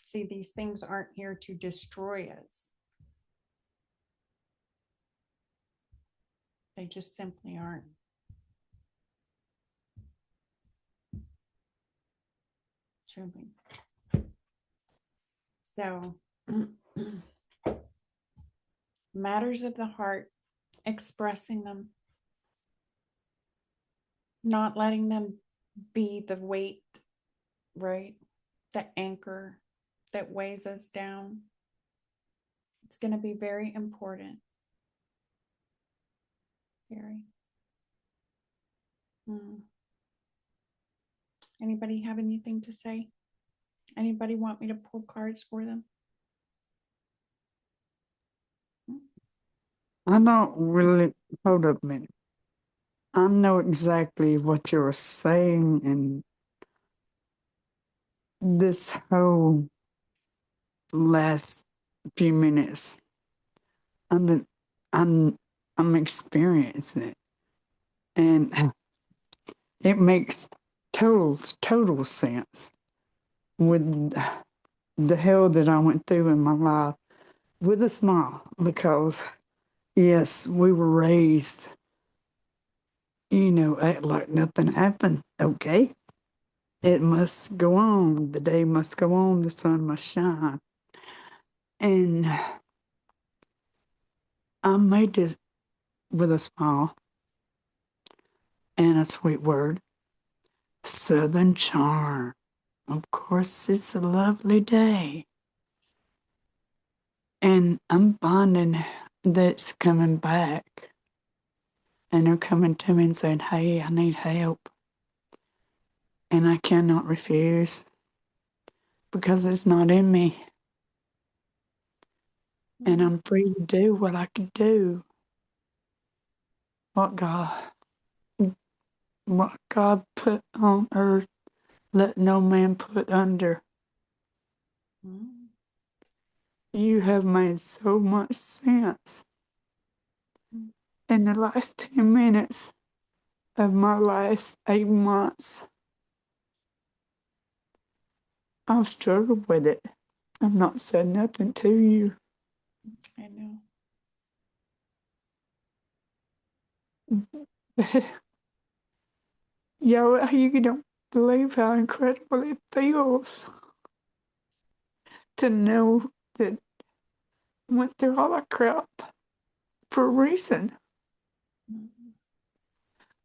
See, these things aren't here to destroy us. They just simply aren't. Truly. So, matters of the heart, expressing them, not letting them be the weight, right? The anchor that weighs us down. It's going to be very important. Very. Anybody have anything to say? Anybody want me to pull cards for them? I don't really, hold up a minute. I know exactly what you're saying, and this whole last few minutes, I'm experiencing it, and it makes total sense with the hell that I went through in my life with a smile, because yes, we were raised, act like nothing happened. Okay. It must go on. The day must go on. The sun must shine. And I made this with a smile and a sweet word. Southern charm. Of course, it's a lovely day. And I'm finding that's coming back. And they're coming to me and saying, hey, I need help. And I cannot refuse because it's not in me. And I'm free to do what I can do. What God put on earth, let no man put under. You have made so much sense in the last 10 minutes of my last 8 months. I've struggled with it. I've not said nothing to you. I know. Yo, you don't believe how incredible it feels to know that I went through all that crap for a reason.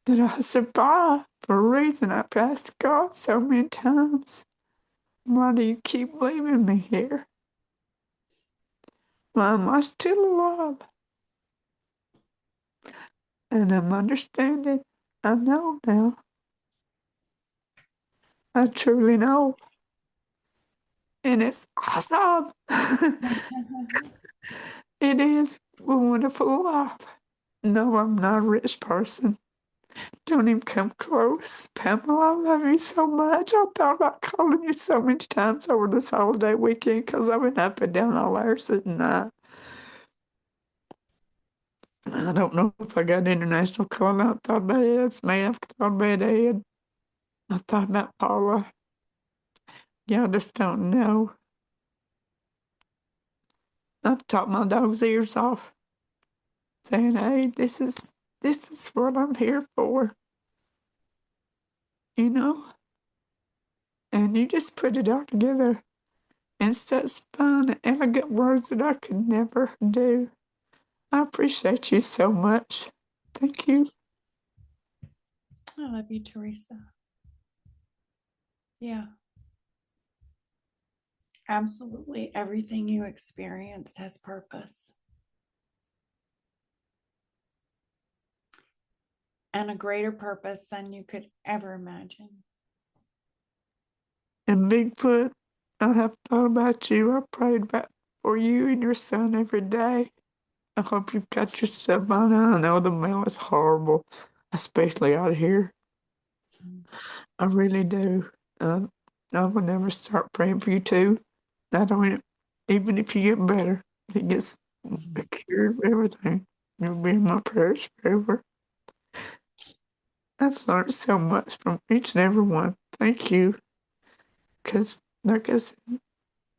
That I survived for a reason. I've asked God so many times, why do you keep leaving me here? Why am I still alive? And I'm understanding. I know now. I truly know. And it's awesome. It is a wonderful life. No, I'm not a rich person. Don't even come close. Pamela, I love you so much. I thought about calling you so many times over this holiday weekend because I've been up and down all hours at night. I don't know if I got international call. I thought about Ed's man. I thought about Ed. I thought about Paula. Y'all just don't know. I've talked my dog's ears off, saying, "Hey, this is what I'm here for," you know. And you just put it all together in such fun, elegant words that I could never do. I appreciate you so much. Thank you. I love you, Teresa. Yeah. Absolutely everything you experienced has purpose. And a greater purpose than you could ever imagine. And Bigfoot, I have thought about you. I prayed about for you and your son every day. I hope you've got your stuff by now. I know the mail is horrible, especially out here. I really do. I will never start praying for you too. I don't, even if you get better, it gets cured, everything. You'll be in my prayers forever. I've learned so much from each and every one. Thank you. Because, like I said,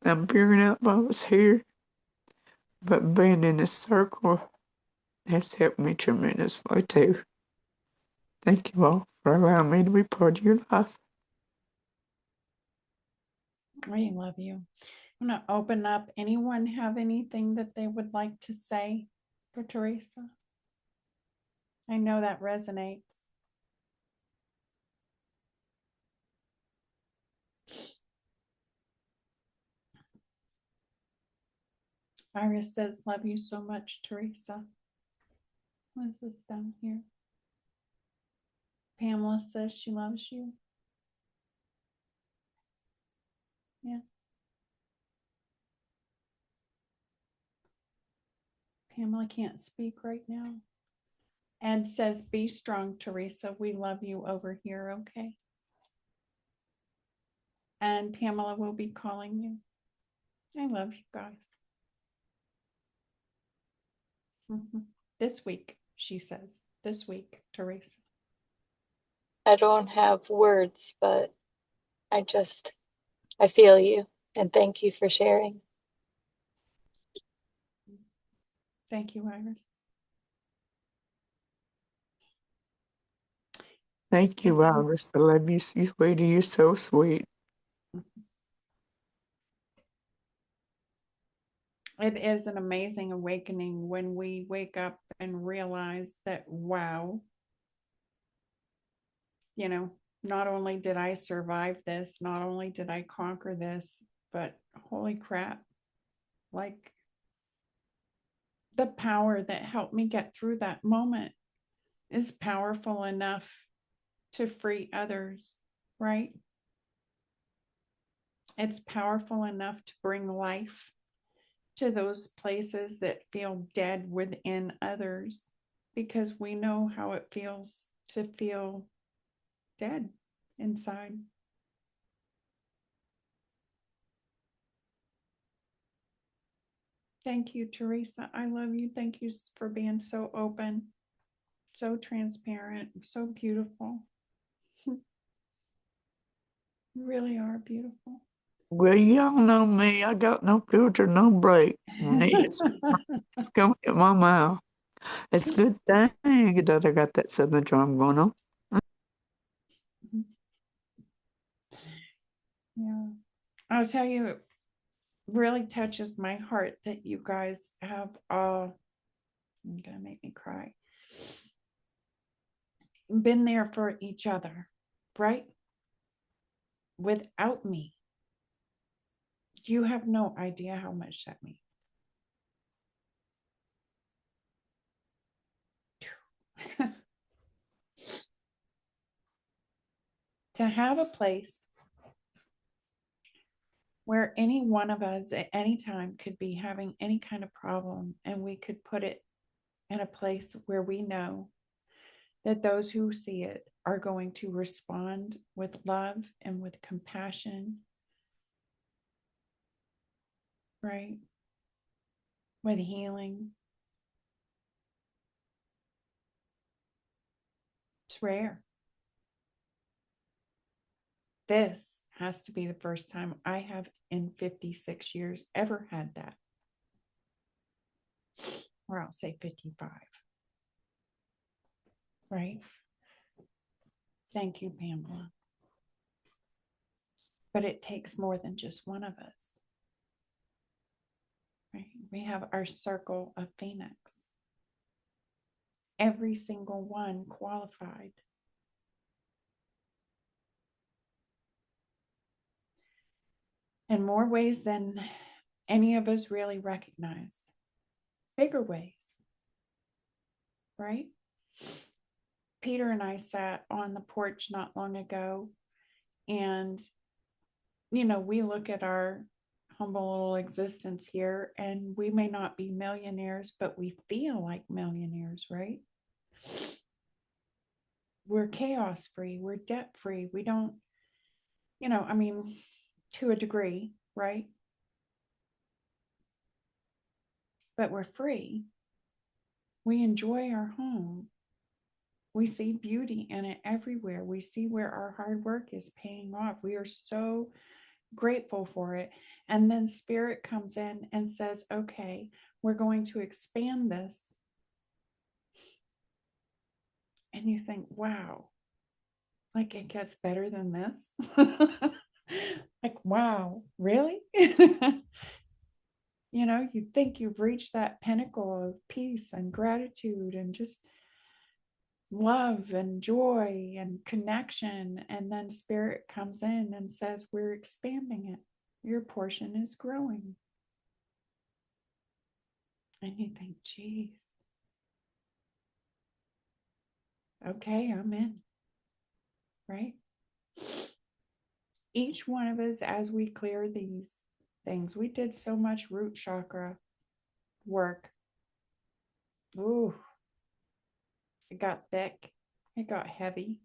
I'm figuring out why I was here. But being in this circle has helped me tremendously, too. Thank you all for allowing me to be part of your life. We love you. I'm going to open up. Anyone have anything that they would like to say for Teresa? I know that resonates. Iris says, love you so much, Teresa. What is this down here? Pamela says she loves you. Yeah. Pamela can't speak right now. Ed says, be strong, Teresa. We love you over here, okay? And Pamela will be calling you. I love you guys. This week, she says. This week, Teresa. I don't have words, but I feel you, and thank you for sharing. Thank you, Iris. Thank you, Iris. I love you, sweetie. You're so sweet. It is an amazing awakening when we wake up and realize that, wow, you know, not only did I survive this, not only did I conquer this, but holy crap, like the power that helped me get through that moment is powerful enough to free others, right? It's powerful enough to bring life to those places that feel dead within others, because we know how it feels to feel dead inside. Thank you, Teresa. I love you. Thank you for being so open, so transparent, so beautiful. You really are beautiful. Well, y'all know me. I got no filter, no break. It's coming at my mouth. It's a good thing that I got that southern charm going on. Yeah. I'll tell you, it really touches my heart that you guys have all, you're gonna make me cry, been there for each other, right? Without me. You have no idea how much that means. To have a place where any one of us at any time could be having any kind of problem, and we could put it in a place where we know that those who see it are going to respond with love and with compassion, right? With healing. It's rare. This has to be the first time I have in 56 years ever had that. Or I'll say 55. Right? Thank you, Pamela. But it takes more than just one of us. Right? We have our circle of Phoenix. Every single one qualified. In more ways than any of us really recognize. Bigger ways. Right? Peter and I sat on the porch not long ago, and we look at our humble little existence here, and we may not be millionaires, but we feel like millionaires, right? We're chaos free, we're debt free, we don't, to a degree, right? But we're free. We enjoy our home. We see beauty in it everywhere. We see where our hard work is paying off. We are so grateful for it. And then Spirit comes in and says, okay, we're going to expand this. And you think, wow, like it gets better than this. Like, wow, really? You know, you think you've reached that pinnacle of peace and gratitude and just love and joy and connection. And then Spirit comes in and says, we're expanding it. Your portion is growing. And you think, geez, okay, I'm in. Right? Each one of us, as we clear these things, we did so much root chakra work. Ooh, it got thick, it got heavy.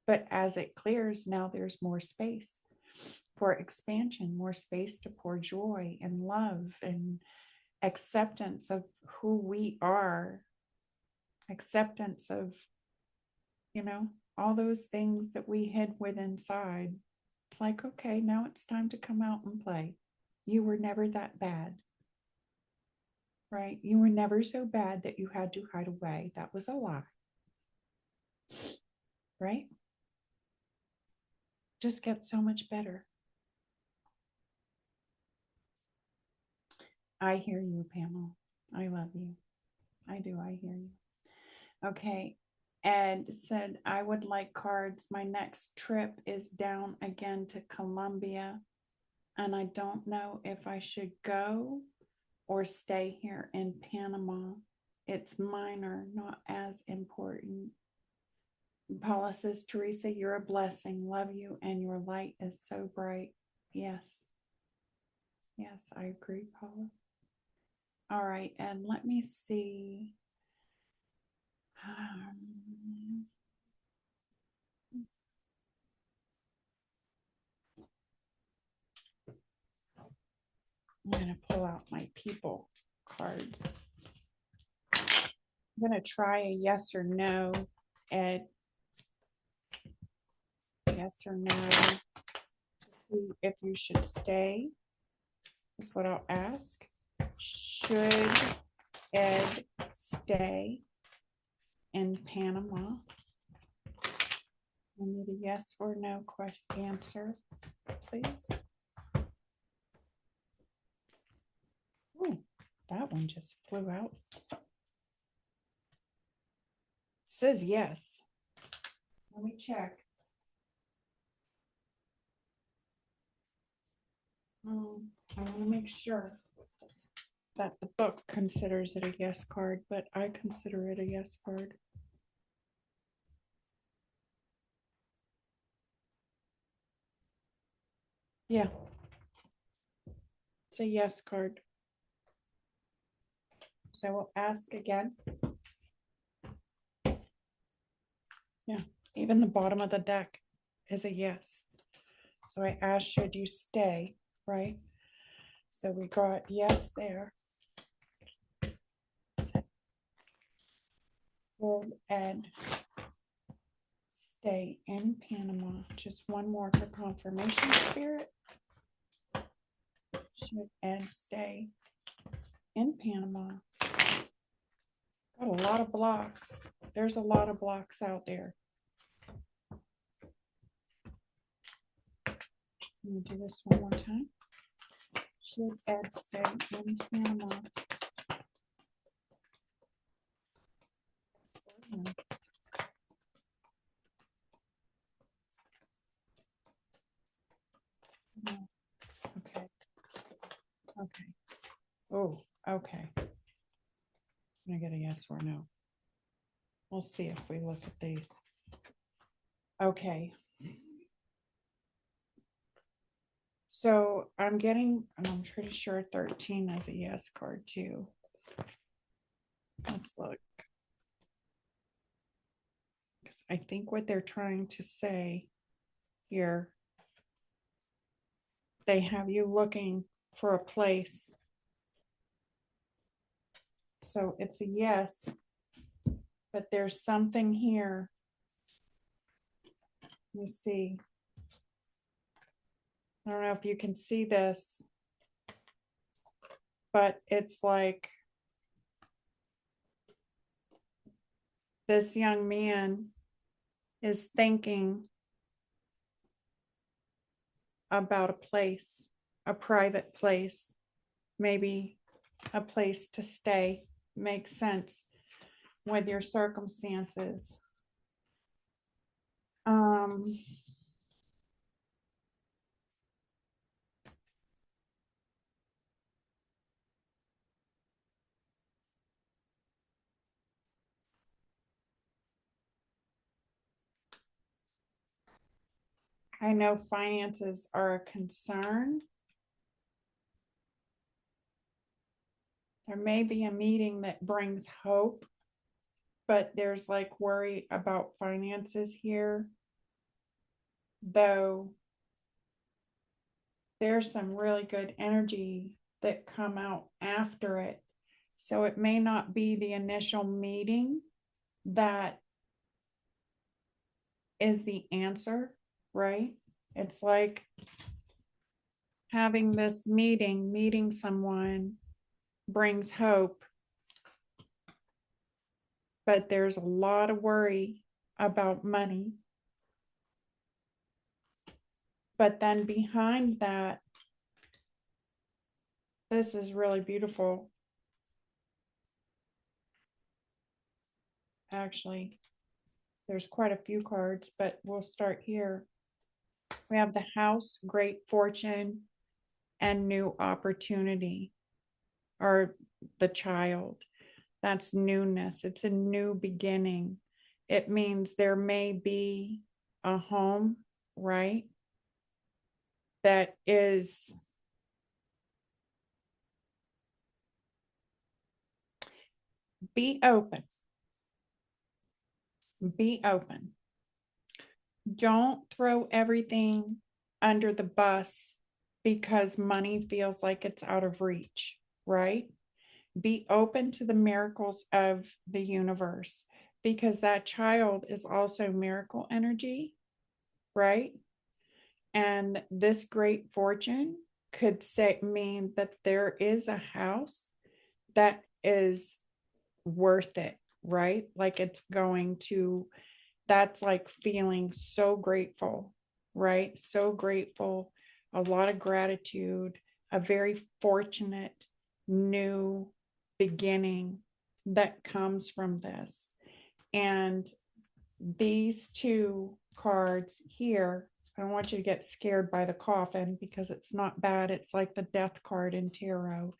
But as it clears, now there's more space for expansion, more space to pour joy and love and acceptance of who we are, acceptance of, you know, all those things that we hid with inside. It's like, okay, now it's time to come out and play. You were never that bad, right? You were never so bad that you had to hide away. That was a lie, right? Just get so much better. I hear you, Pamela. I love you. I do. I hear you. Okay. Ed said, I would like cards. My next trip is down again to Colombia, and I don't know if I should go or stay here in Panama. It's minor, not as important. Paula says, Teresa, you're a blessing. Love you, and your light is so bright. Yes. Yes, I agree, Paula. All right, and let me see. I'm going to pull out my people cards. I'm going to try a yes or no, Ed. Yes or no. See if you should stay is what I'll ask. Should Ed stay in Panama? I need a yes or no question answer, please. Oh, that one just flew out. Says yes. Let me check. I want to make sure that the book considers it a yes card, but I consider it a yes card. Yeah. It's a yes card. So we'll ask again. Yeah, even the bottom of the deck is a yes. So I asked, should you stay, right? So we got yes there. And stay in Panama. Just one more for confirmation, Spirit. Should Ed stay in Panama? Got a lot of blocks. There's a lot of blocks out there. Let me do this one more time. Should Ed stay in Panama? Okay. Okay. Oh, okay. Can I get a yes or no? We'll see if we look at these. Okay. So I'm getting, and I'm pretty sure 13 is a yes card too. Let's look. Because I think what they're trying to say here, they have you looking for a place So it's a yes, but there's something here. Let me see. I don't know if you can see this, but it's like this young man is thinking about a place, a private place, maybe a place to stay. Makes sense with your circumstances. I know finances are a concern. There may be a meeting that brings hope, but there's like worry about finances here, though there's some really good energy that come out after it. So it may not be the initial meeting that is the answer, right? It's like having this meeting, meeting someone brings hope, but there's a lot of worry about money. But then behind that, this is really beautiful. Actually, there's quite a few cards, but we'll start here. We have the house, great fortune, and new opportunity, or the child. That's newness. It's a new beginning. It means there may be a home, right? That is be open. Be open. Don't throw everything under the bus because money feels like it's out of reach, right? Be open to the miracles of the universe because that child is also miracle energy, right? And this great fortune could mean that there is a house that is worth it, right? Like it's going to, that's like feeling so grateful, right? So grateful, a lot of gratitude, a very fortunate new beginning that comes from this. And these two cards here, I don't want you to get scared by the coffin because it's not bad. It's like the death card in tarot.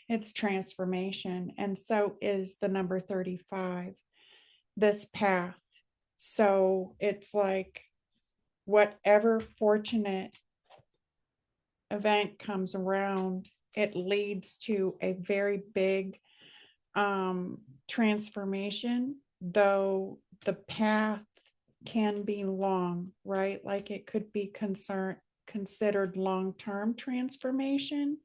It's transformation. And so is the number 35, this path. So it's like whatever fortunate event comes around, it leads to a very big transformation, though the path can be long, right? Like it could be considered long-term transformation.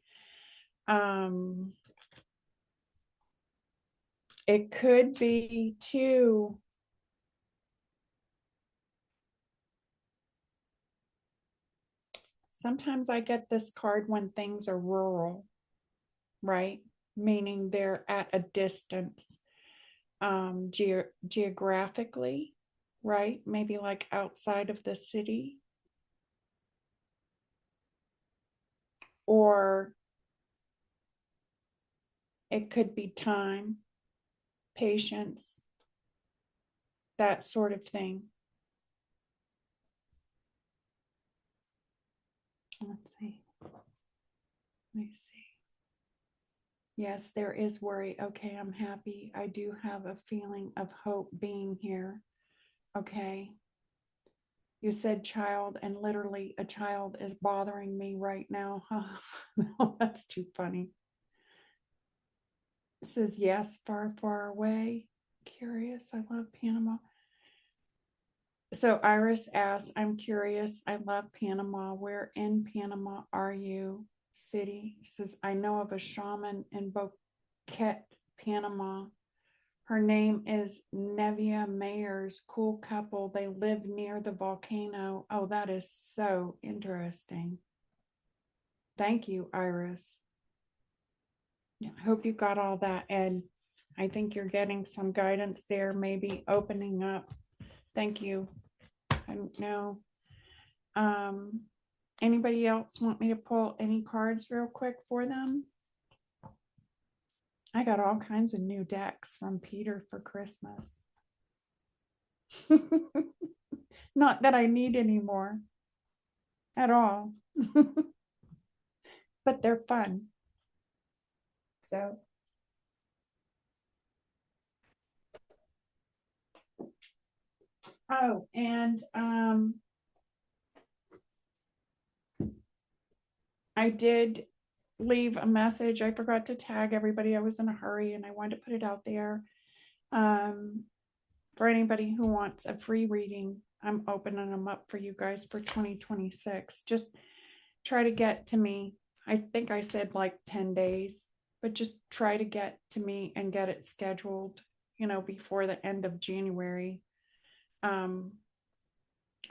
It could be too sometimes I get this card when things are rural, right? Meaning they're at a distance geographically, right? Maybe like outside of the city. Or it could be time, patience, that sort of thing. Let's see. Let me see. Yes, there is worry. Okay, I'm happy. I do have a feeling of hope being here. Okay. You said child, and literally a child is bothering me right now. No, that's too funny. It says yes, far, far away. Curious. I love Panama. So Iris asks, I'm curious. I love Panama. Where in Panama are you? City. Says, I know of a shaman in Boquete, Panama. Her name is Nevia Mayers. Cool couple. They live near the volcano. Oh, that is so interesting. Thank you, Iris. I hope you got all that, Ed. I think you're getting some guidance there, maybe opening up. Thank you. I don't know. Anybody else want me to pull any cards real quick for them? I got all kinds of new decks from Peter for Christmas. Not that I need any more at all, but they're fun. So, oh, and I did leave a message. I forgot to tag everybody. I was in a hurry and I wanted to put it out there. For anybody who wants a free reading, I'm opening them up for you guys for 2026. Just try to get to me. I think I said like 10 days, but just try to get to me and get it scheduled, before the end of January.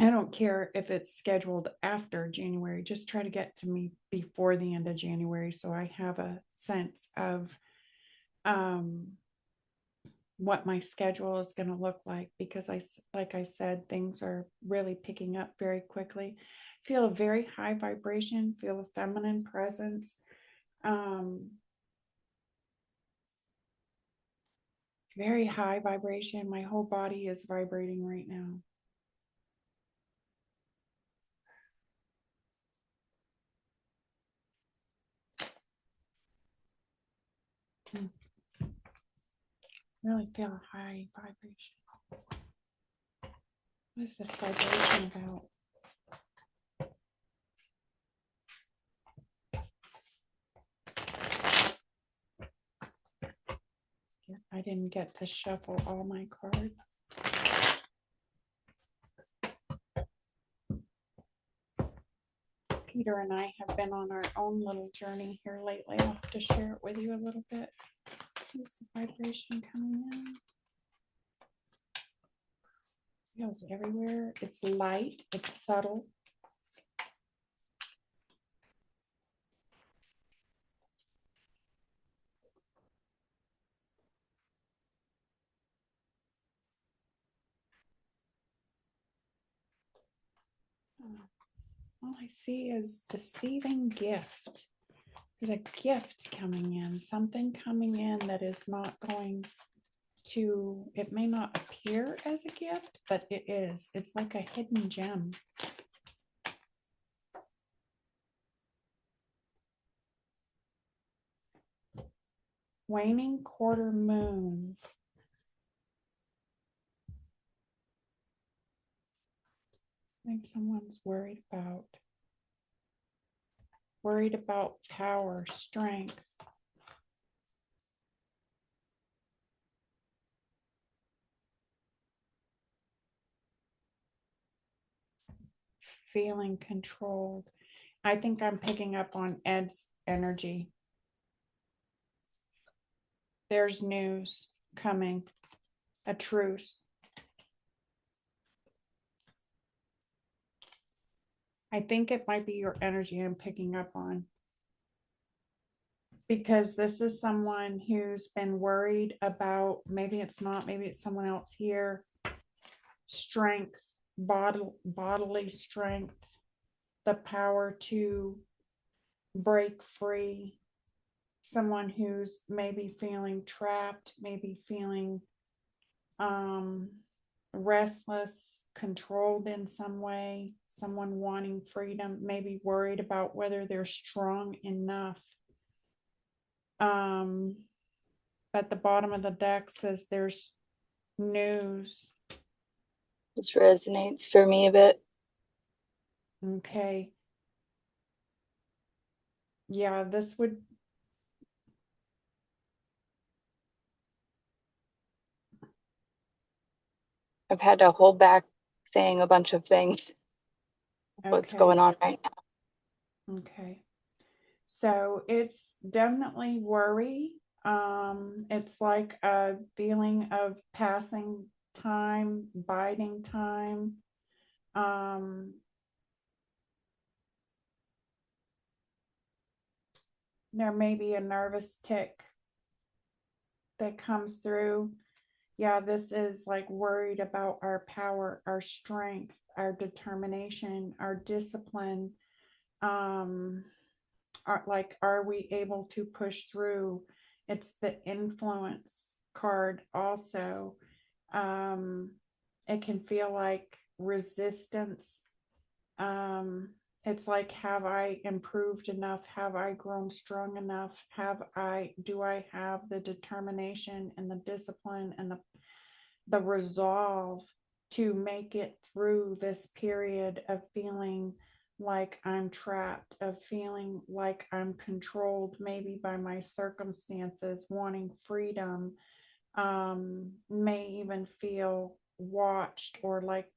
I don't care if it's scheduled after January, just try to get to me before the end of January so I have a sense of what my schedule is going to look like, because like I said, things are really picking up very quickly. Feel a very high vibration, feel a feminine presence. Very high vibration. My whole body is vibrating right now. Really feel a high vibration. What is this vibration about? I didn't get to shuffle all my cards. Peter and I have been on our own little journey here lately. I'll have to share it with you a little bit. Here's the vibration coming in. It goes everywhere. It's light, it's subtle. All I see is deceiving gift. There's a gift coming in, something coming in that is not going to, it may not appear as a gift, but it is. It's like a hidden gem. Waning quarter moon. I think someone's worried about power, strength. Feeling controlled. I think I'm picking up on Ed's energy. There's news coming, a truce. I think it might be your energy I'm picking up on, because this is someone who's been worried about, maybe it's not, maybe it's someone else here, strength, bodily strength, the power to break free. Someone who's maybe feeling trapped, maybe feeling restless, controlled in some way, someone wanting freedom, maybe worried about whether they're strong enough. At the bottom of the deck says there's news. This resonates for me a bit. Okay. Yeah, this would. I've had to hold back saying a bunch of things. What's going on right now? Okay. So it's definitely worry. It's like a feeling of passing time, biding time. There may be a nervous tick that comes through. Yeah, this is like worried about our power, our strength, our determination, our discipline. Are we able to push through? It's the influence card also. Um, it can feel like resistance. It's like, have I improved enough? Have I grown strong enough? Do I have the determination and the discipline and the resolve to make it through this period of feeling like I'm trapped, of feeling like I'm controlled maybe by my circumstances, wanting freedom, may even feel watched, or like,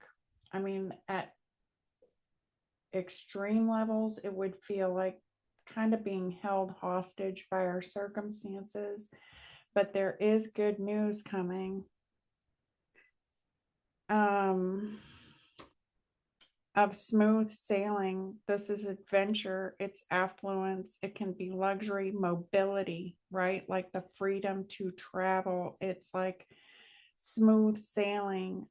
I mean, at extreme levels, it would feel like kind of being held hostage by our circumstances. But there is good news coming. Of smooth sailing. This is adventure, it's affluence, it can be luxury, mobility, right? Like the freedom to travel. It's like smooth sailing,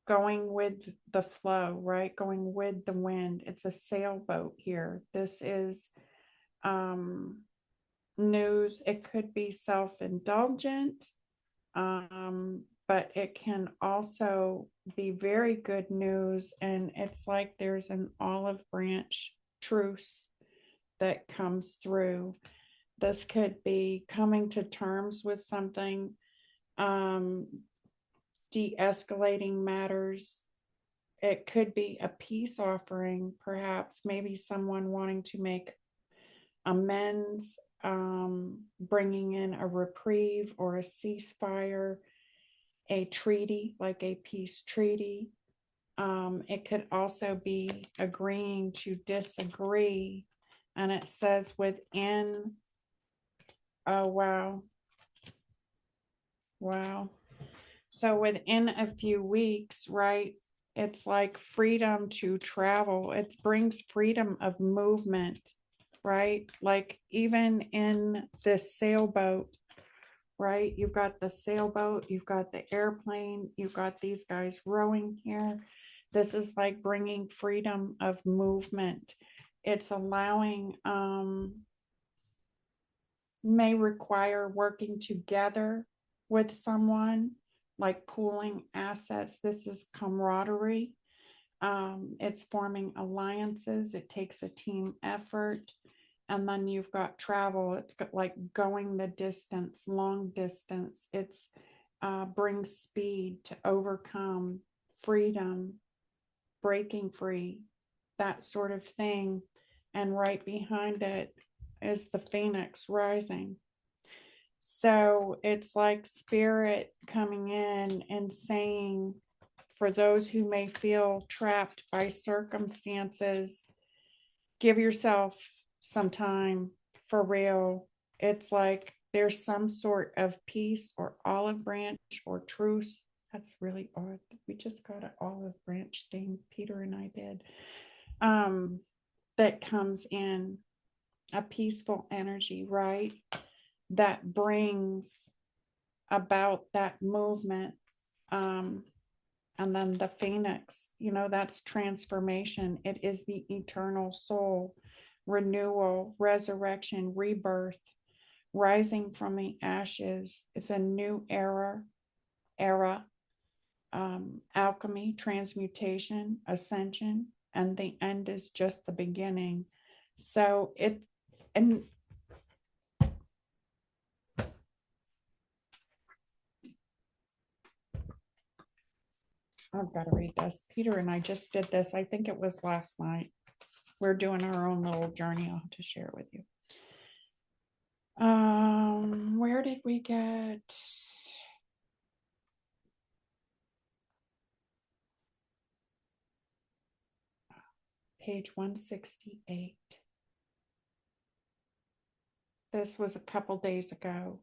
going with the flow, right? Going with the wind. It's a sailboat here. This is news. It could be self-indulgent, but it can also be very good news. And it's like there's an olive branch truce that comes through. This could be coming to terms with something, de-escalating matters. It could be a peace offering, perhaps, maybe someone wanting to make amends, bringing in a reprieve or a ceasefire, a treaty, like a peace treaty. It could also be agreeing to disagree. And it says within, oh, wow. Wow. So within a few weeks, right? It's like freedom to travel. It brings freedom of movement, right? Like even in this sailboat, right? You've got the sailboat, you've got the airplane, you've got these guys rowing here. This is like bringing freedom of movement. It's allowing, may require working together with someone, like pooling assets. This is camaraderie. It's forming alliances. It takes a team effort. And then you've got travel. It's got like going the distance, long distance. It's brings speed to overcome, freedom, breaking free, that sort of thing. And right behind it is the phoenix rising. So it's like spirit coming in and saying, for those who may feel trapped by circumstances, give yourself some time, for real. It's like there's some sort of peace or olive branch or truce. That's really odd. We just got an olive branch thing, Peter and I did. That comes in, a peaceful energy, right? That brings about that movement. And then the phoenix, that's transformation. It is the eternal soul, renewal, resurrection, rebirth, rising from the ashes. It's a new era, alchemy, transmutation, ascension, and the end is just the beginning. So and I've got to read this. Peter and I just did this. I think it was last night. We're doing our own little journey. I'll have to share it with you. Where did we get? Page 168. This was a couple days ago.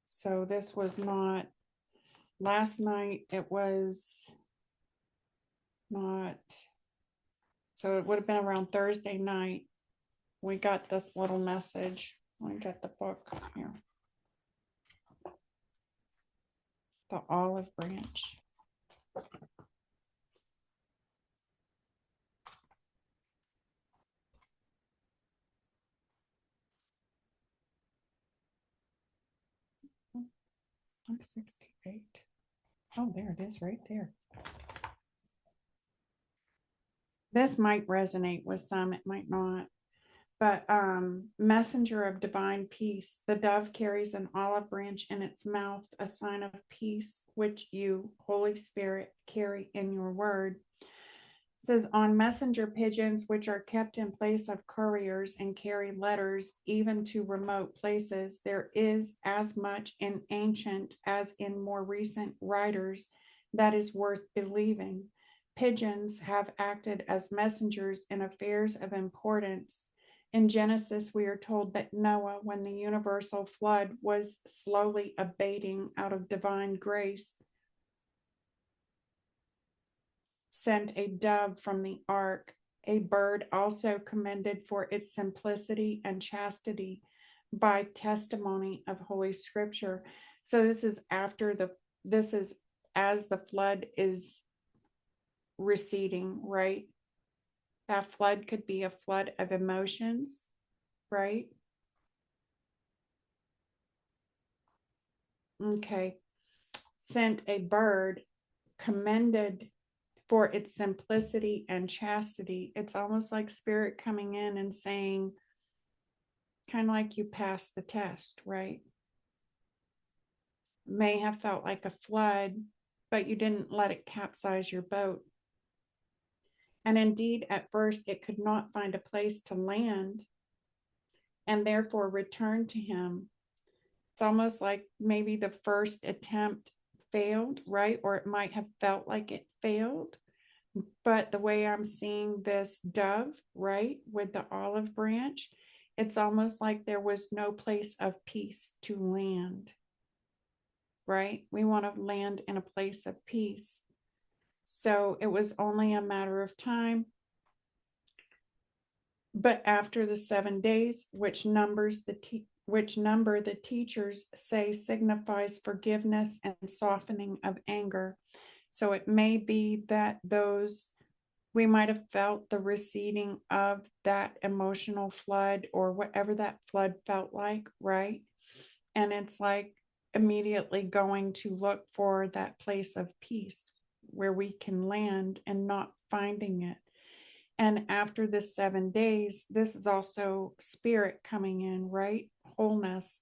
So this was not last night. It was not. So it would have been around Thursday night. We got this little message. Let me get the book here. The Olive Branch. I'm 68. Oh, there it is right there. This might resonate with some, it might not. But messenger of divine peace, the dove carries an olive branch in its mouth, a sign of peace, which you, Holy Spirit, carry in your word. It says, on messenger pigeons, which are kept in place of couriers and carry letters even to remote places, there is as much in ancient as in more recent writers that is worth believing. Pigeons have acted as messengers in affairs of importance. In Genesis, we are told that Noah, when the universal flood was slowly abating out of divine grace, sent a dove from the ark, a bird also commended for its simplicity and chastity by testimony of Holy Scripture. So this is as the flood is receding, right? That flood could be a flood of emotions, right? Okay. Sent a bird commended for its simplicity and chastity. It's almost like spirit coming in and saying, kind of like you passed the test, right? May have felt like a flood, but you didn't let it capsize your boat. And indeed, at first, it could not find a place to land and therefore returned to him. It's almost like maybe the first attempt failed, right? Or it might have felt like it failed. But the way I'm seeing this dove, right, with the olive branch, it's almost like there was no place of peace to land, right? We want to land in a place of peace. So it was only a matter of time. But after the 7 days, which number the teachers say signifies forgiveness and softening of anger. So it may be that we might have felt the receding of that emotional flood or whatever that flood felt like, right? And it's like immediately going to look for that place of peace where we can land and not finding it. And after the 7 days, this is also spirit coming in, right? Wholeness.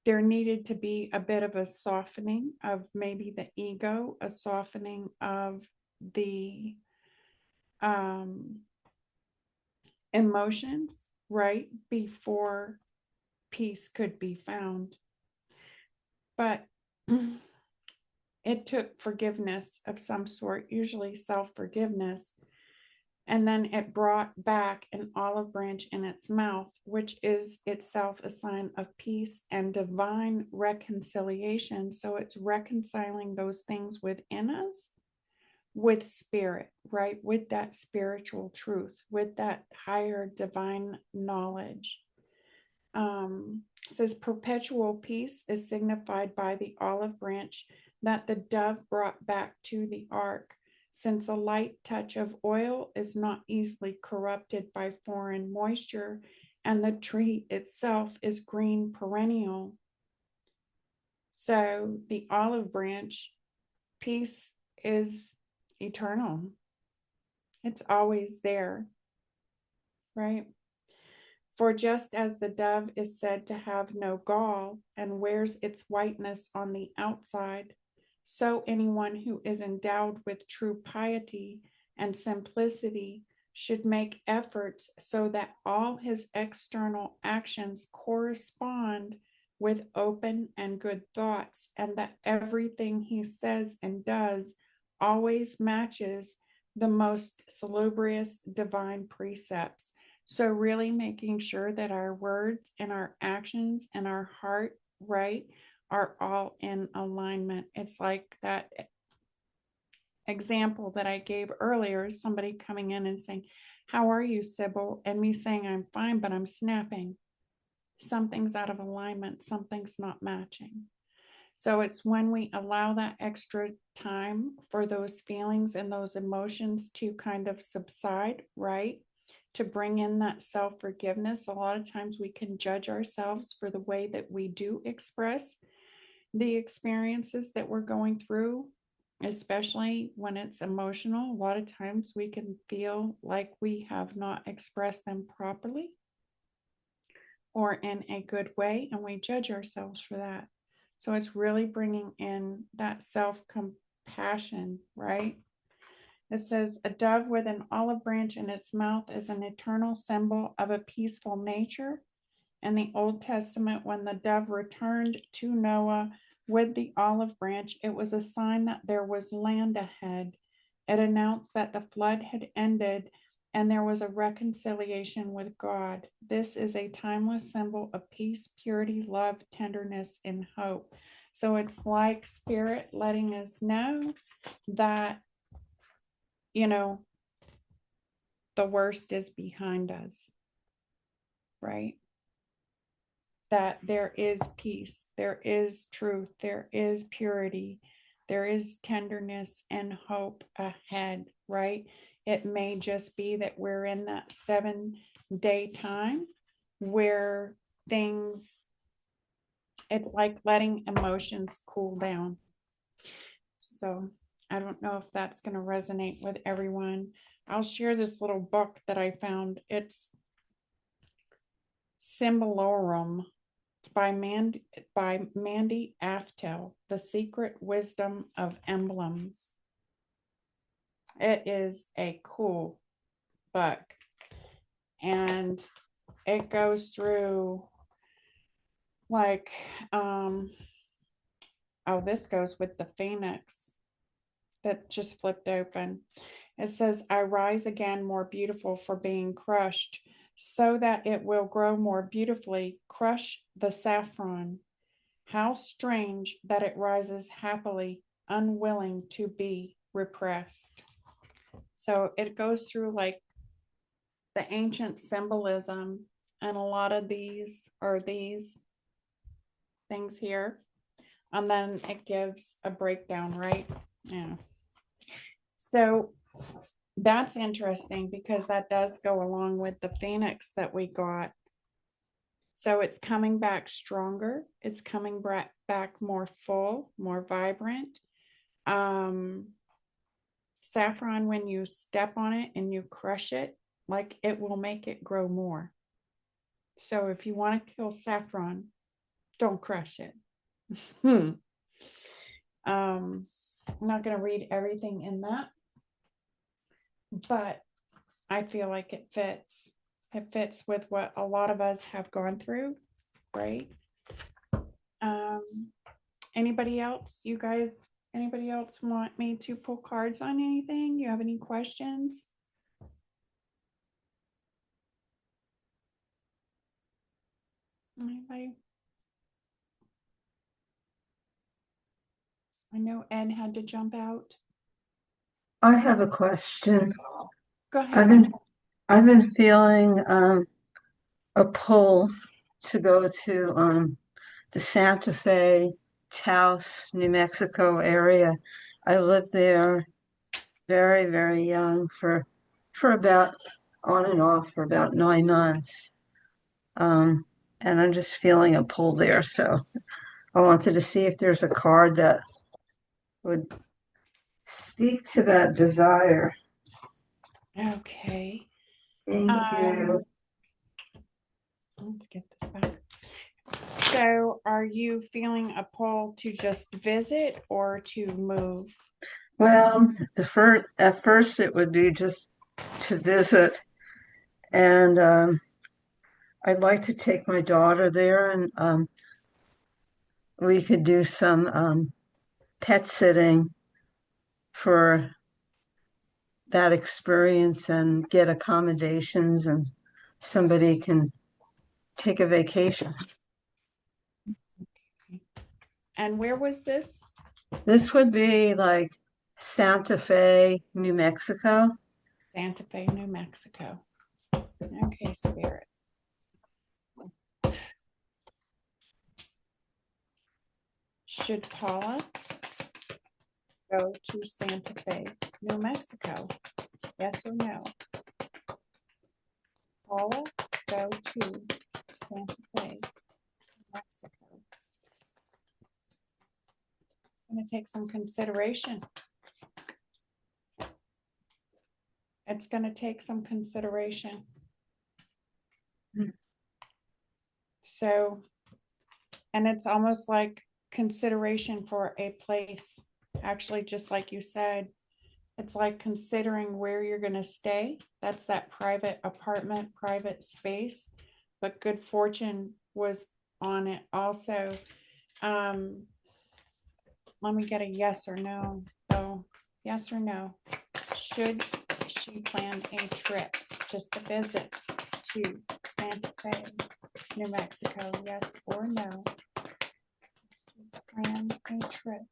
There needed to be a bit of a softening of maybe the ego, a softening of the emotions, right? Before peace could be found. But it took forgiveness of some sort, usually self-forgiveness. And then it brought back an olive branch in its mouth, which is itself a sign of peace and divine reconciliation. So it's reconciling those things within us with spirit, right? With that spiritual truth, with that higher divine knowledge. It says perpetual peace is signified by the olive branch that the dove brought back to the ark, since a light touch of oil is not easily corrupted by foreign moisture, and the tree itself is green perennial. So the olive branch, peace is eternal. It's always there, right? For just as the dove is said to have no gall and wears its whiteness on the outside, so anyone who is endowed with true piety and simplicity should make efforts so that all his external actions correspond with open and good thoughts, and that everything he says and does always matches the most salubrious divine precepts. So really making sure that our words and our actions and our heart, right, are all in alignment. It's like that example that I gave earlier, somebody coming in and saying, "How are you, Sybil?" And me saying, "I'm fine, but I'm snapping." Something's out of alignment, something's not matching. So it's when we allow that extra time for those feelings and those emotions to kind of subside, right? To bring in that self-forgiveness. A lot of times we can judge ourselves for the way that we do express the experiences that we're going through, especially when it's emotional. A lot of times we can feel like we have not expressed them properly or in a good way, and we judge ourselves for that. So it's really bringing in that self-compassion, right? It says, a dove with an olive branch in its mouth is an eternal symbol of a peaceful nature. In the Old Testament, when the dove returned to Noah with the olive branch, it was a sign that there was land ahead. It announced that the flood had ended and there was a reconciliation with God. This is a timeless symbol of peace, purity, love, tenderness, and hope. So it's like Spirit letting us know that, you know, the worst is behind us, right? That there is peace, there is truth, there is purity, there is tenderness and hope ahead, right? It may just be that we're in that 7-day time where things, it's like letting emotions cool down. So I don't know if that's going to resonate with everyone. I'll share this little book that I found. It's Symbolorum by Mandy Aftell, The Secret Wisdom of Emblems. It is a cool book, and it goes through like, oh, this goes with the phoenix that just flipped open. It says, I rise again more beautiful for being crushed, so that it will grow more beautifully. Crush the saffron. How strange that it rises happily, unwilling to be repressed. So it goes through like the ancient symbolism, and a lot of these are these things here. And then it gives a breakdown, right? Yeah. So that's interesting because that does go along with the phoenix that we got. So it's coming back stronger. It's coming back more full, more vibrant. Saffron, when you step on it and you crush it, like it will make it grow more. So if you want to kill saffron, don't crush it. I'm not going to read everything in that, but I feel like it fits. It fits with what a lot of us have gone through, right? Anybody else? You guys, anybody else want me to pull cards on anything? You have any questions? Anybody? I know Ed had to jump out. I have a question. Go ahead. I've been feeling a pull to go to the Santa Fe, Taos, New Mexico area. I lived there very, very young for about on and off for about 9 months. And I'm just feeling a pull there. So I wanted to see if there's a card that would speak to that desire. Okay. Thank you. Let's get this back. So are you feeling a pull to just visit or to move? Well, at first it would be just to visit, and I'd like to take my daughter there, and we could do some pet sitting for that experience and get accommodations and somebody can take a vacation. And where was this? This would be like Santa Fe, New Mexico. Santa Fe, New Mexico. Okay, Spirit. Should Paula go to Santa Fe, New Mexico? Yes or no? Paula, go to Santa Fe, New Mexico. It's going to take some consideration. It's going to take some consideration. So, and it's almost like consideration for a place. Actually, just like you said, it's like considering where you're going to stay. That's that private apartment, private space. But good fortune was on it also. Let me get a yes or no. So, yes or no. Should she plan a trip just to visit to Santa Fe, New Mexico? Yes or no? Plan a trip.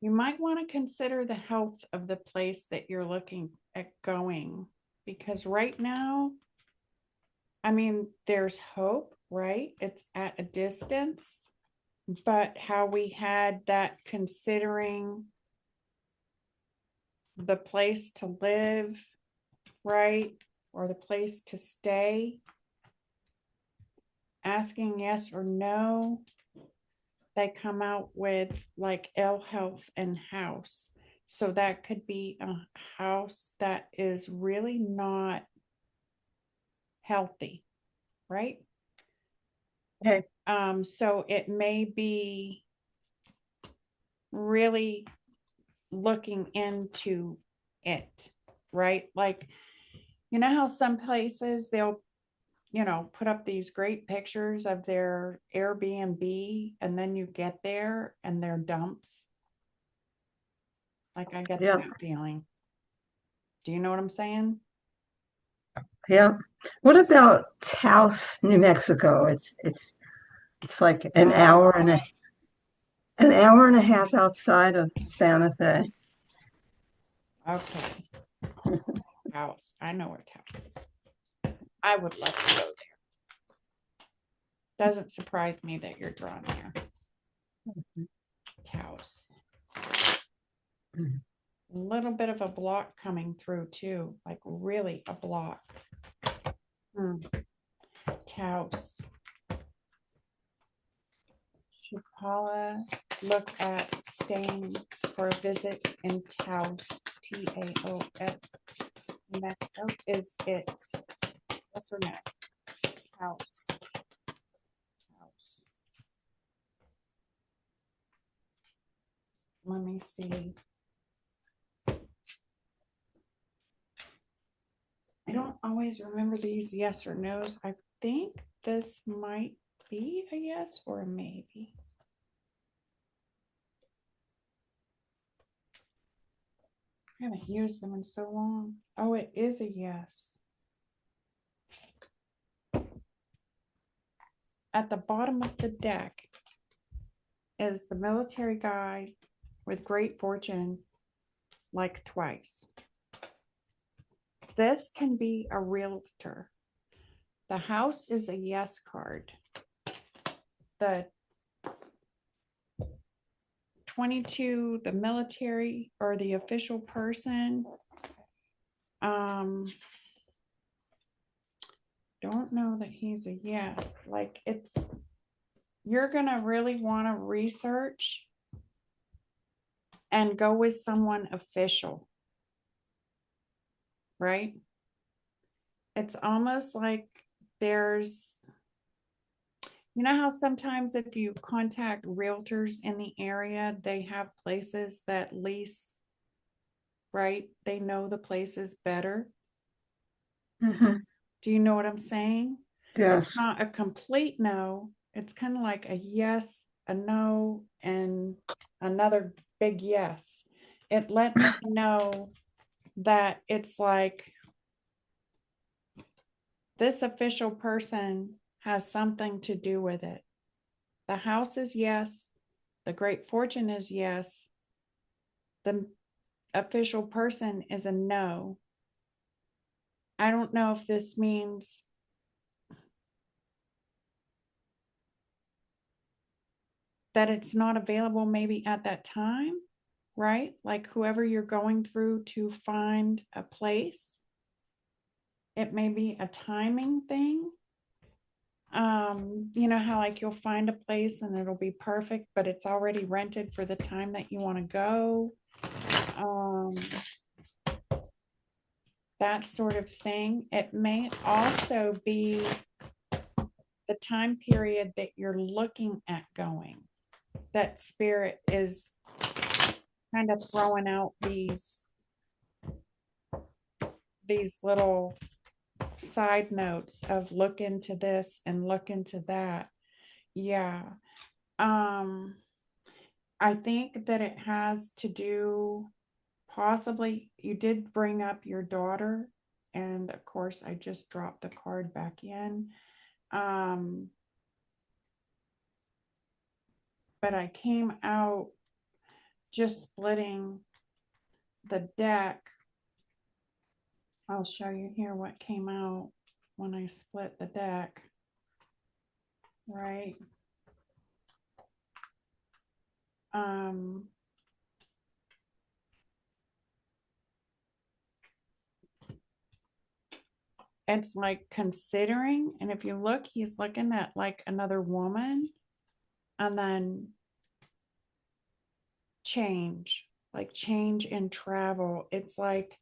You might want to consider the health of the place that you're looking at going, because right now, I mean, there's hope, right? It's at a distance, but how we had that considering the place to live, right? Or the place to stay, asking yes or no, they come out with like ill health and house. So that could be a house that is really not healthy, right? Okay. So it may be really looking into it, right? Like, you know how some places they'll, put up these great pictures of their Airbnb, and then you get there and they're dumps. Like, I get Yeah. that feeling. Do you know what I'm saying? Yeah. What about Taos, New Mexico? It's like an hour and a half outside of Santa Fe. Okay. House. I know where Taos is. I would love to go there. Doesn't surprise me that you're drawn there. Taos. A little bit of a block coming through too, like really a block. Taos. Should Paula look at staying for a visit in Taos? Taos. New Mexico. Is it yes or no? Taos. Let me see. I don't always remember these yes or no's. I think this might be a yes or a maybe. I haven't used them in so long. Oh, it is a yes. At the bottom of the deck is the military guy with great fortune, like twice. This can be a realtor. The house is a yes card. The 22, the military or the official person, don't know that he's a yes. Like, you're gonna really want to research and go with someone official, right? It's almost like there's, how sometimes if you contact realtors in the area, they have places that lease right? They know the places better. Mhm. Do you know what I'm saying? It's Yes. not a complete no. It's kind of like a yes, a no, and another big yes. It lets me know that it's like this official person has something to do with it. The house is yes. The great fortune is yes. The official person is a no. I don't know if this means that it's not available maybe at that time, right? Like whoever you're going through to find a place, it may be a timing thing. You know how like you'll find a place and it'll be perfect, but it's already rented for the time that you want to go. That sort of thing. It may also be the time period that you're looking at going. That spirit is kind of throwing out these little side notes of look into this and look into that. Yeah. I think that it has to do, possibly, you did bring up your daughter, and of course I just dropped the card back in. But I came out just splitting the deck. I'll show you here what came out when I split the deck. Right. It's like considering, and if you look, he's looking at like another woman, and then change, like change in travel. It's like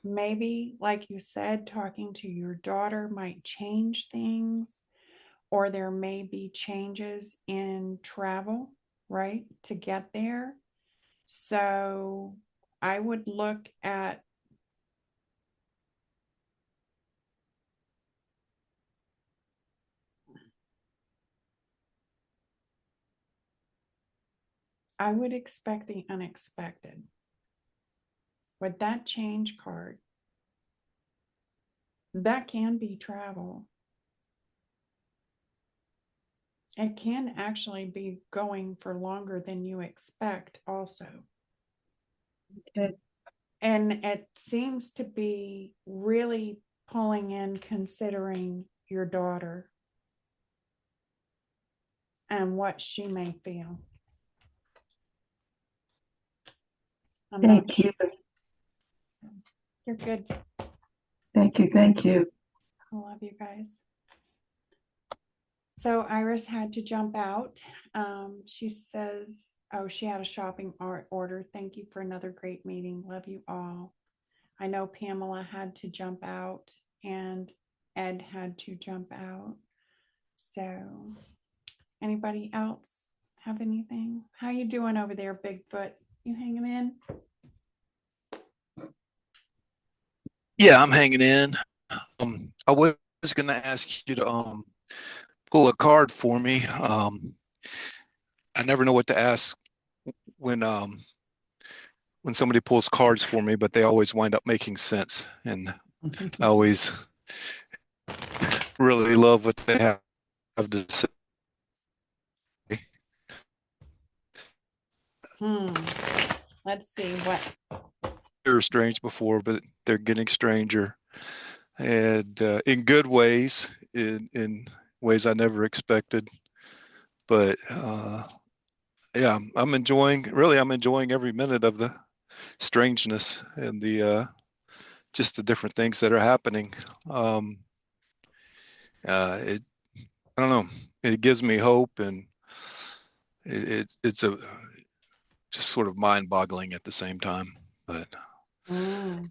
maybe, like you said, talking to your daughter might change things, or there may be changes in travel, right, to get there. So I would look at, I would expect the unexpected with that change card. That can be travel. It can actually be going for longer than you expect also. Okay. And it seems to be really pulling in considering your daughter and what she may feel. Thank you. You're good. Thank you. Thank you. I love you guys. So Iris had to jump out. She says, oh, she had a shopping order. Thank you for another great meeting. Love you all. I know Pamela had to jump out and Ed had to jump out. So anybody else have anything? How you doing over there, Bigfoot? You hanging in? Yeah, I'm hanging in. I was going to ask you to pull a card for me. I never know what to ask when somebody pulls cards for me, but they always wind up making sense, and I always really love what they have to say. Let's see what. They were strange before, but they're getting stranger, and in good ways, in ways I never expected. But yeah, I'm enjoying every minute of the strangeness and the just the different things that are happening. I don't know, it gives me hope, and it's a just sort of mind-boggling at the same time. But I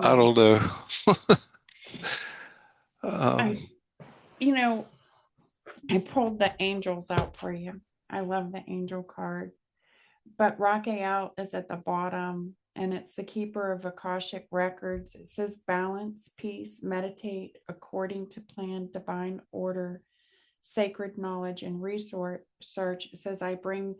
don't know. I pulled the angels out for you. I love the angel card. But Raphael is at the bottom, and it's the keeper of Akashic records. It says balance, peace, meditate according to plan, divine order, sacred knowledge, and research. It says, I bring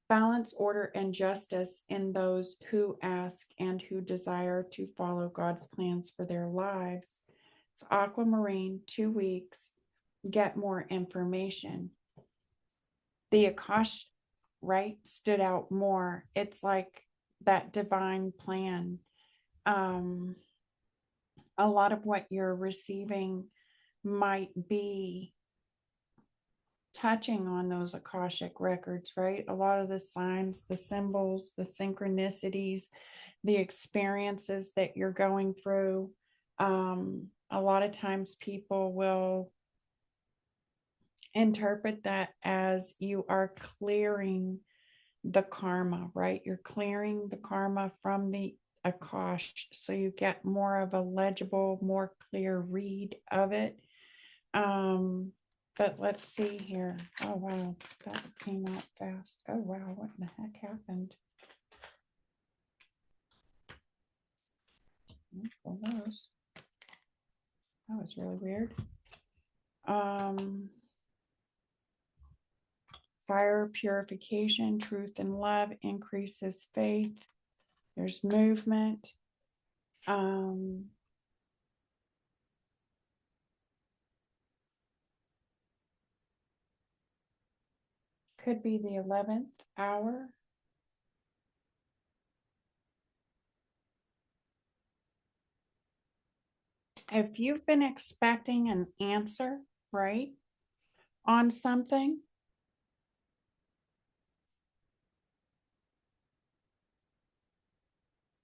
balance, order, and justice in those who ask and who desire to follow God's plans for their lives. It's aquamarine, 2 weeks. Get more information. The Akash, right, stood out more. It's like that divine plan. A lot of what you're receiving might be touching on those Akashic records, right? A lot of the signs, the symbols, the synchronicities, the experiences that you're going through. A lot of times people will interpret that as you are clearing the karma, right? You're clearing the karma from the Akash, so you get more of a legible, more clear read of it. But let's see here. Oh wow, that came out fast. Oh wow, what the heck happened? That was really weird. Fire, purification, truth, and love increases faith. There's movement. Could be the 11th hour. If you've been expecting an answer, right, on something,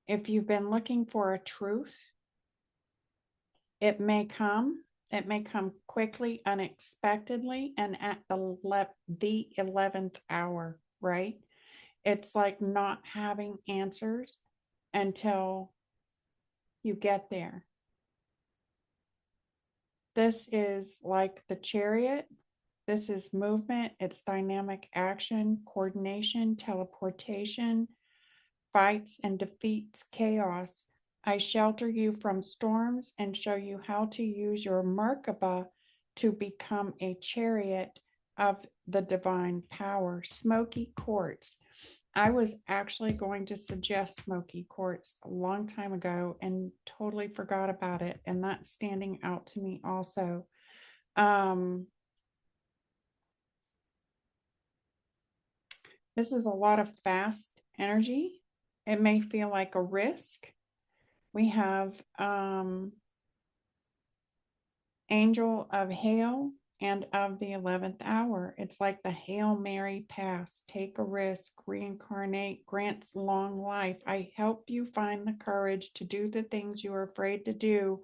if you've been looking for a truth, it may come. It may come quickly, unexpectedly, and at the 11th hour, right? It's like not having answers until you get there. This is like the Chariot. This is movement. It's dynamic action, coordination, teleportation, fights and defeats chaos. I shelter you from storms and show you how to use your Merkaba to become a chariot of the divine power. Smoky quartz. I was actually going to suggest smoky quartz a long time ago and totally forgot about it. And that's standing out to me also. This is a lot of fast energy. It may feel like a risk. We have Angel of Hail and of the 11th hour. It's like the Hail Mary pass. Take a risk, reincarnate, grants long life. I help you find the courage to do the things you are afraid to do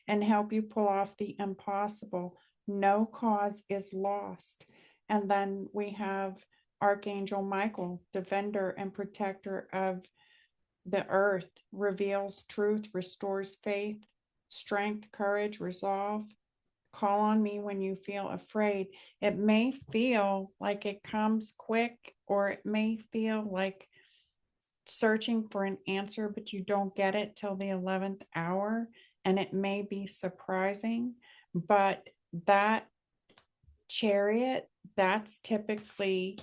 and help you pull off the impossible. No cause is lost. And then we have Archangel Michael, defender and protector of the earth, reveals truth, restores faith, strength, courage, resolve. Call on me when you feel afraid. It may feel like it comes quick, or it may feel like searching for an answer, but you don't get it till the 11th hour. And it may be surprising, but that Chariot, that's typically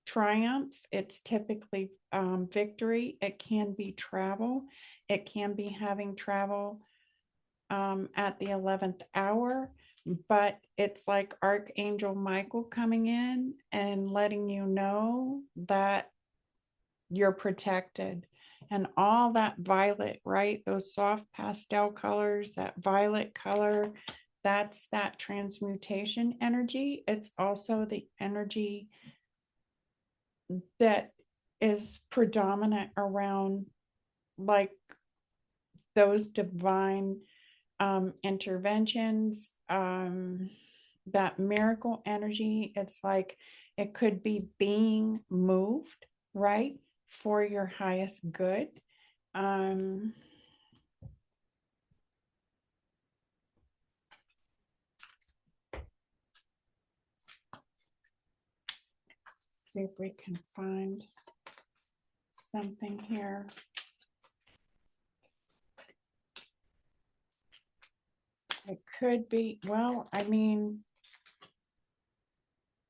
triumph. It's typically victory. It can be travel. It can be having travel at the 11th hour, but it's like Archangel Michael coming in and letting you know that you're protected. And all that violet, right? Those soft pastel colors, that violet color, that's that transmutation energy. It's also the energy that is predominant around like those divine interventions, that miracle energy. It's like it could be being moved, right, for your highest good. See if we can find something here. It could be, well, I mean,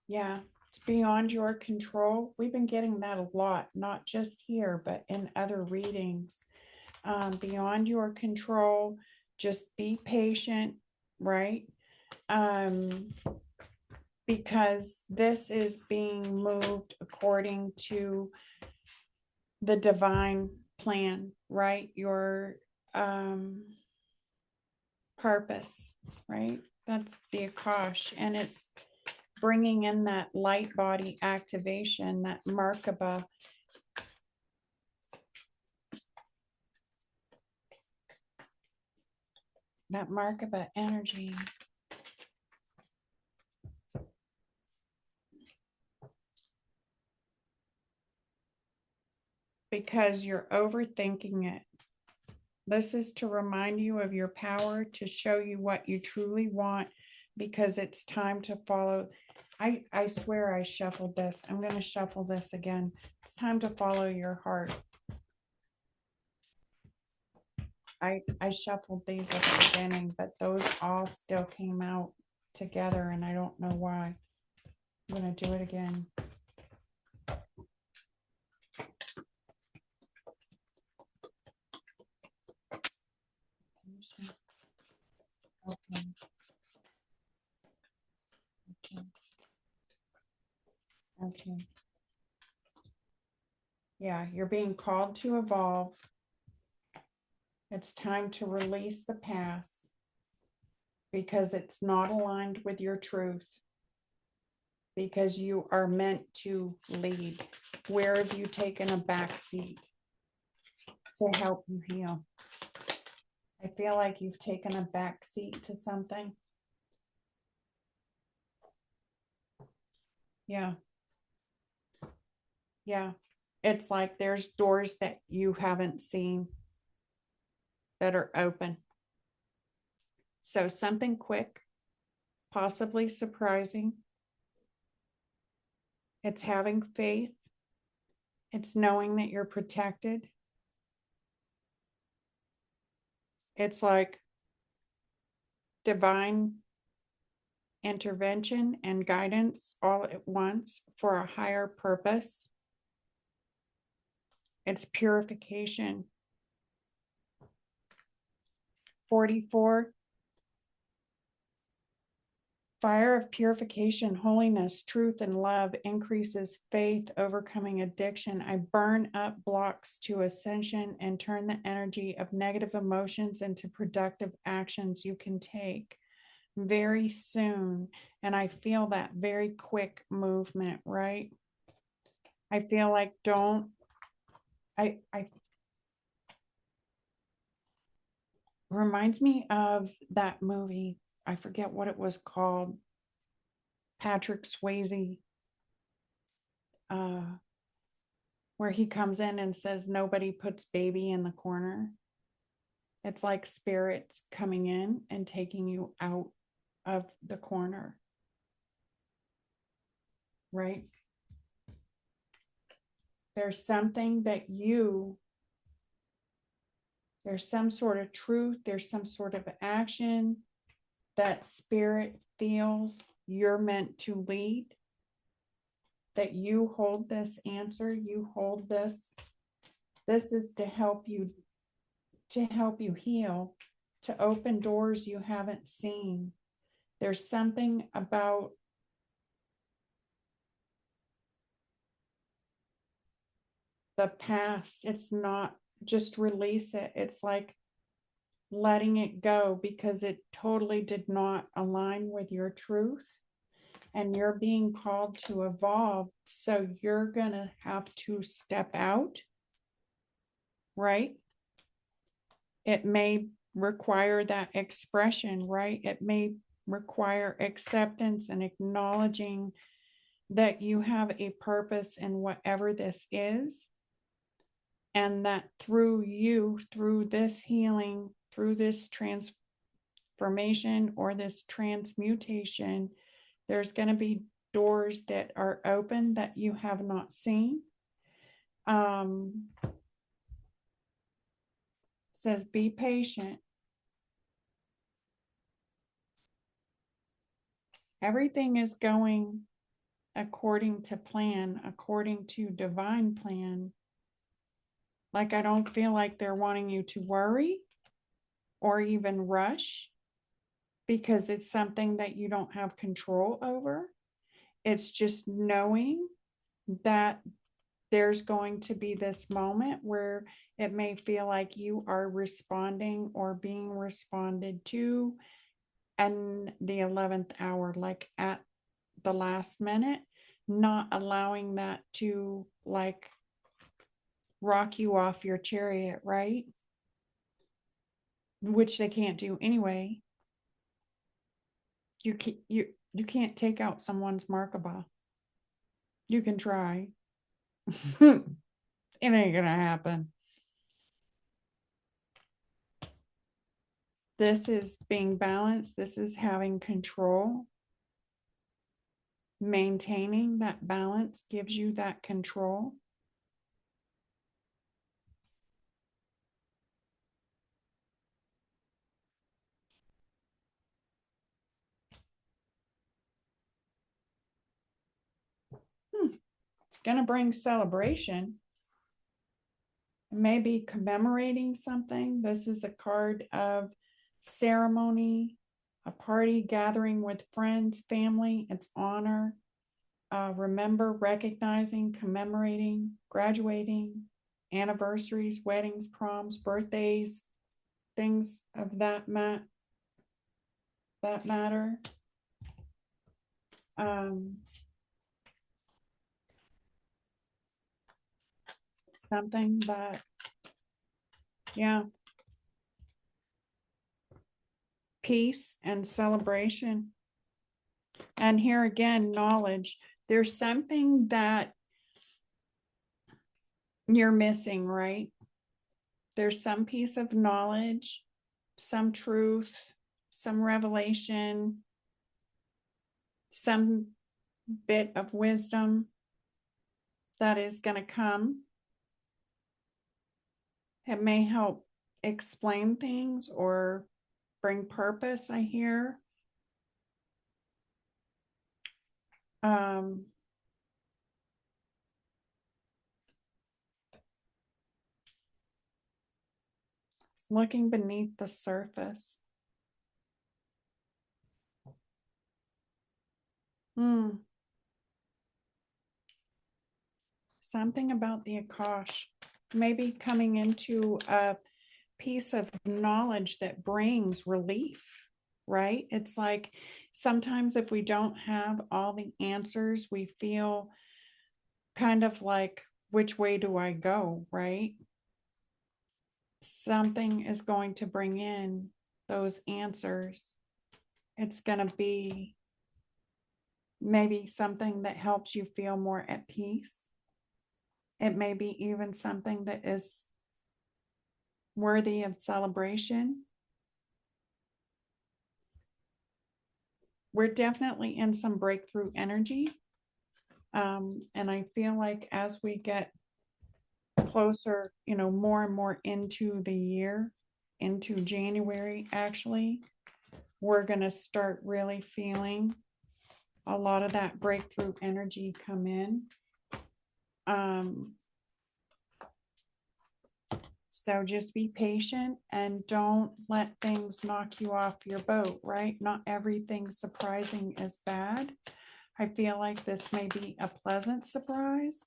yeah, it's beyond your control. We've been getting that a lot, not just here, but in other readings. Beyond your control, just be patient, right? Because this is being moved according to the divine plan, right? Your purpose, right? That's the Akash, and it's bringing in that light body activation, that Merkaba. That Merkaba energy. Because you're overthinking it. This is to remind you of your power, to show you what you truly want, because it's time to follow. I swear I shuffled this. I'm going to shuffle this again. It's time to follow your heart. I shuffled these at the beginning, but those all still came out together, and I don't know why. I'm going to do it again. Okay. Okay. Yeah, you're being called to evolve. It's time to release the past because it's not aligned with your truth, because you are meant to lead. Where have you taken a back seat to help you heal? I feel like you've taken a back seat to something. Yeah. Yeah. It's like there's doors that you haven't seen that are open. So something quick, possibly surprising. It's having faith. It's knowing that you're protected. It's like divine intervention and guidance all at once for a higher purpose. It's purification. 44. Fire of purification, holiness, truth, and love increases faith, overcoming addiction. I burn up blocks to ascension and turn the energy of negative emotions into productive actions you can take very soon. And I feel that very quick movement, right? I feel like I reminds me of that movie. I forget what it was called. Patrick Swayze, where he comes in and says, nobody puts baby in the corner. It's like spirits coming in and taking you out of the corner. Right? There's something that there's some sort of truth, there's some sort of action that spirit feels you're meant to lead, that you hold this answer, you hold this. This is to help you heal, to open doors you haven't seen. There's something about the past. It's not just release it. It's like letting it go because it totally did not align with your truth. And you're being called to evolve. So you're going to have to step out, right? It may require that expression, right? It may require acceptance and acknowledging that you have a purpose in whatever this is. And that through you, through this healing, through this transformation or this transmutation, there's going to be doors that are open that you have not seen. Says be patient. Everything is going according to plan, according to divine plan. Like, I don't feel like they're wanting you to worry or even rush, because it's something that you don't have control over. It's just knowing that there's going to be this moment where it may feel like you are responding or being responded to in the 11th hour, like at the last minute, not allowing that to like rock you off your chariot, right? Which they can't do anyway. You can't take out someone's Merkaba. You can try. It ain't gonna happen. This is being balanced. This is having control. Maintaining that balance gives you that control. It's going to bring celebration. Maybe commemorating something. This is a card of ceremony, a party gathering with friends, family. It's honor. Remember, recognizing, commemorating, graduating, anniversaries, weddings, proms, birthdays, things of that matter. Something that, yeah, peace and celebration. And here again, knowledge. There's something that you're missing, right? There's some piece of knowledge, some truth, some revelation, some bit of wisdom that is going to come. It may help explain things or bring purpose, I hear. Looking beneath the surface. Something about the Akash, maybe coming into a piece of knowledge that brings relief, right? It's like sometimes if we don't have all the answers, we feel kind of like, which way do I go, right? Something is going to bring in those answers. It's going to be maybe something that helps you feel more at peace. It may be even something that is worthy of celebration. We're definitely in some breakthrough energy. And I feel like as we get closer, more and more into the year, into January, actually, we're going to start really feeling a lot of that breakthrough energy come in. So just be patient and don't let things knock you off your boat, right? Not everything surprising is bad. I feel like this may be a pleasant surprise,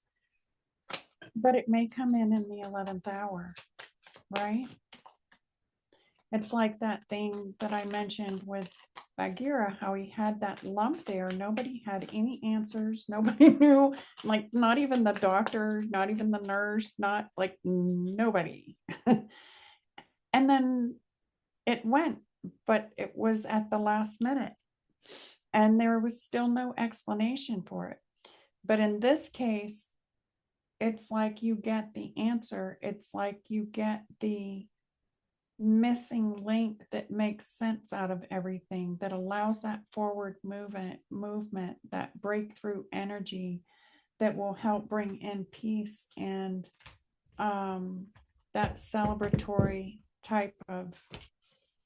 but it may come in the 11th hour, right? It's like that thing that I mentioned with Bagheera, how he had that lump there. Nobody had any answers. Nobody knew, like not even the doctor, not even the nurse, not like nobody. And then it went, but it was at the last minute. And there was still no explanation for it. But in this case, it's like you get the answer. It's like you get the missing link that makes sense out of everything, that allows that forward movement, that breakthrough energy, that will help bring in peace and that celebratory type of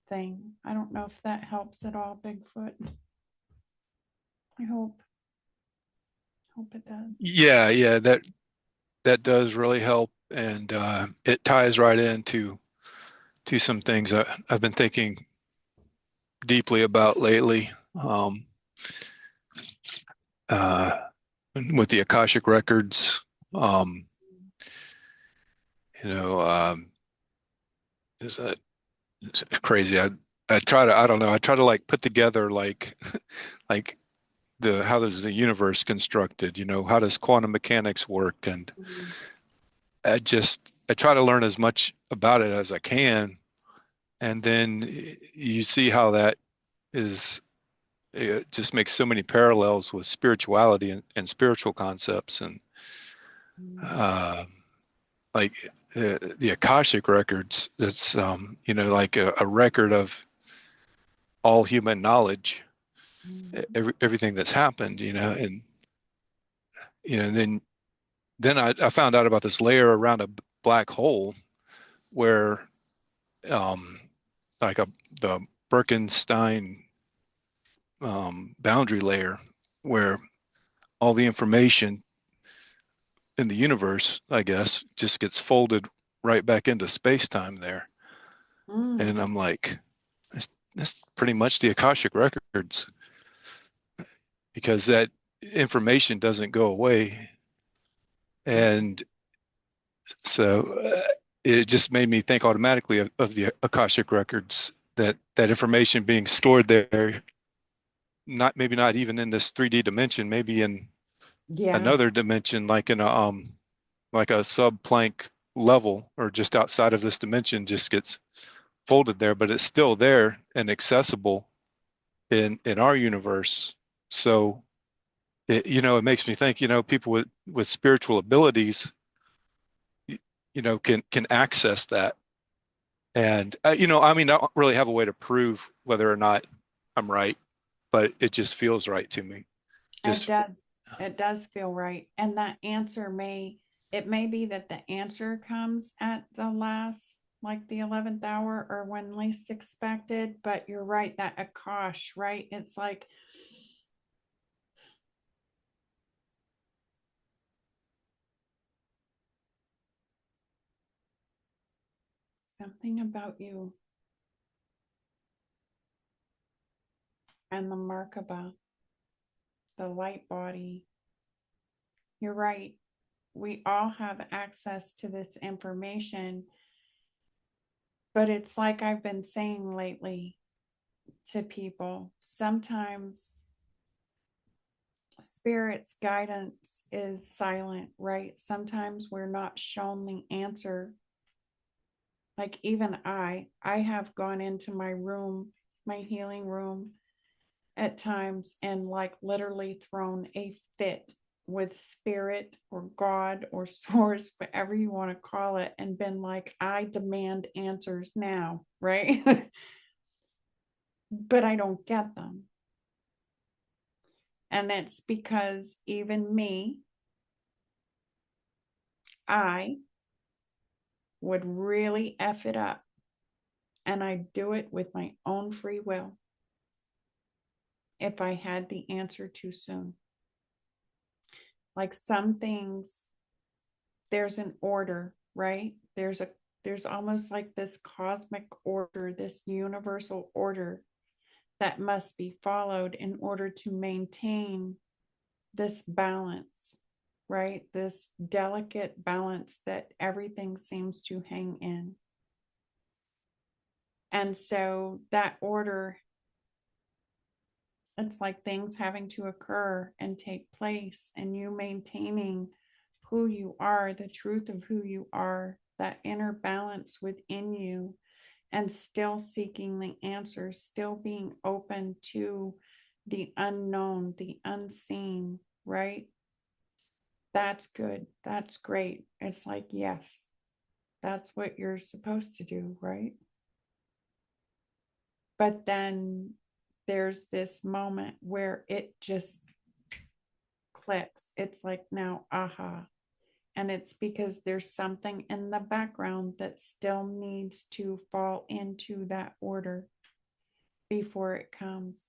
thing. I don't know if that helps at all, Bigfoot. I hope it does. Yeah, that does really help, and it ties right into some things I've been thinking deeply about lately. With the Akashic records, is that it's crazy? I try to, I don't know, I try to like put together like like how does the universe constructed? How does quantum mechanics work? And I try to learn as much about it as I can, and then you see how that is. It just makes so many parallels with spirituality and spiritual concepts, and like the Akashic records. That's like a record of all human knowledge, everything that's happened. And then I found out about this layer around a black hole where like the Birkenstein boundary layer, where all the information in the universe, I guess, just gets folded right back into space-time there. And I'm like, that's pretty much the Akashic records, because that information doesn't go away. And so it just made me think automatically of the Akashic records, that information being stored there, maybe not even in this 3D dimension, maybe in another dimension, like in a sub-Planck level, or just outside of this dimension, just gets folded there, but it's still there and accessible in our universe. So it makes me think, people with spiritual abilities, can access that. And I don't really have a way to prove whether or not I'm right, but it just feels right to me. It does feel right. And that answer may be that the answer comes at the last, like the 11th hour, or when least expected. But you're right, that Akash, right? It's like something about you and the Merkaba, the light body. You're right. We all have access to this information, but it's like I've been saying lately to people, sometimes spirit's guidance is silent, right? Sometimes we're not shown the answer. Like even I have gone into my room, my healing room at times, and like literally thrown a fit with spirit or God or source, whatever you want to call it, and been like, I demand answers now, right? But I don't get them. And it's because even me, I would really F it up. And I do it with my own free will if I had the answer too soon. Like some things, there's an order, right? There's almost like this cosmic order, this universal order that must be followed in order to maintain this balance, right? This delicate balance that everything seems to hang in. And so that order, it's like things having to occur and take place, and you maintaining who you are, the truth of who you are, that inner balance within you, and still seeking the answers, still being open to the unknown, the unseen, right? That's good. That's great. It's like, yes, that's what you're supposed to do, right? But then there's this moment where it just clicks. It's like now, aha. And it's because there's something in the background that still needs to fall into that order before it comes.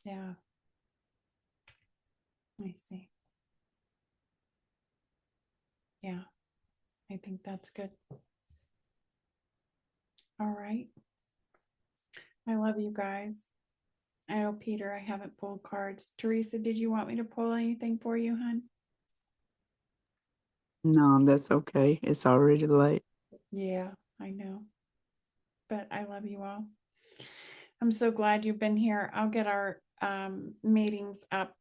Yeah. I see. Yeah, I think that's good. All right. I love you guys. I know, Peter, I haven't pulled cards. Teresa, did you want me to pull anything for you, hon? No, that's okay. It's already late. Yeah, I know. But I love you all. I'm so glad you've been here. I'll get our meetings up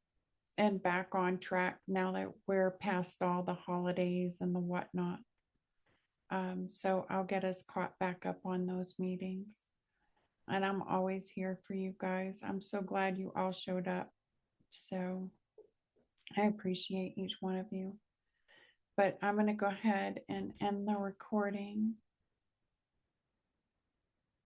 and back on track now that we're past all the holidays and the whatnot. So I'll get us caught back up on those meetings. And I'm always here for you guys. I'm so glad you all showed up. So I appreciate each one of you. But I'm going to go ahead and end the recording.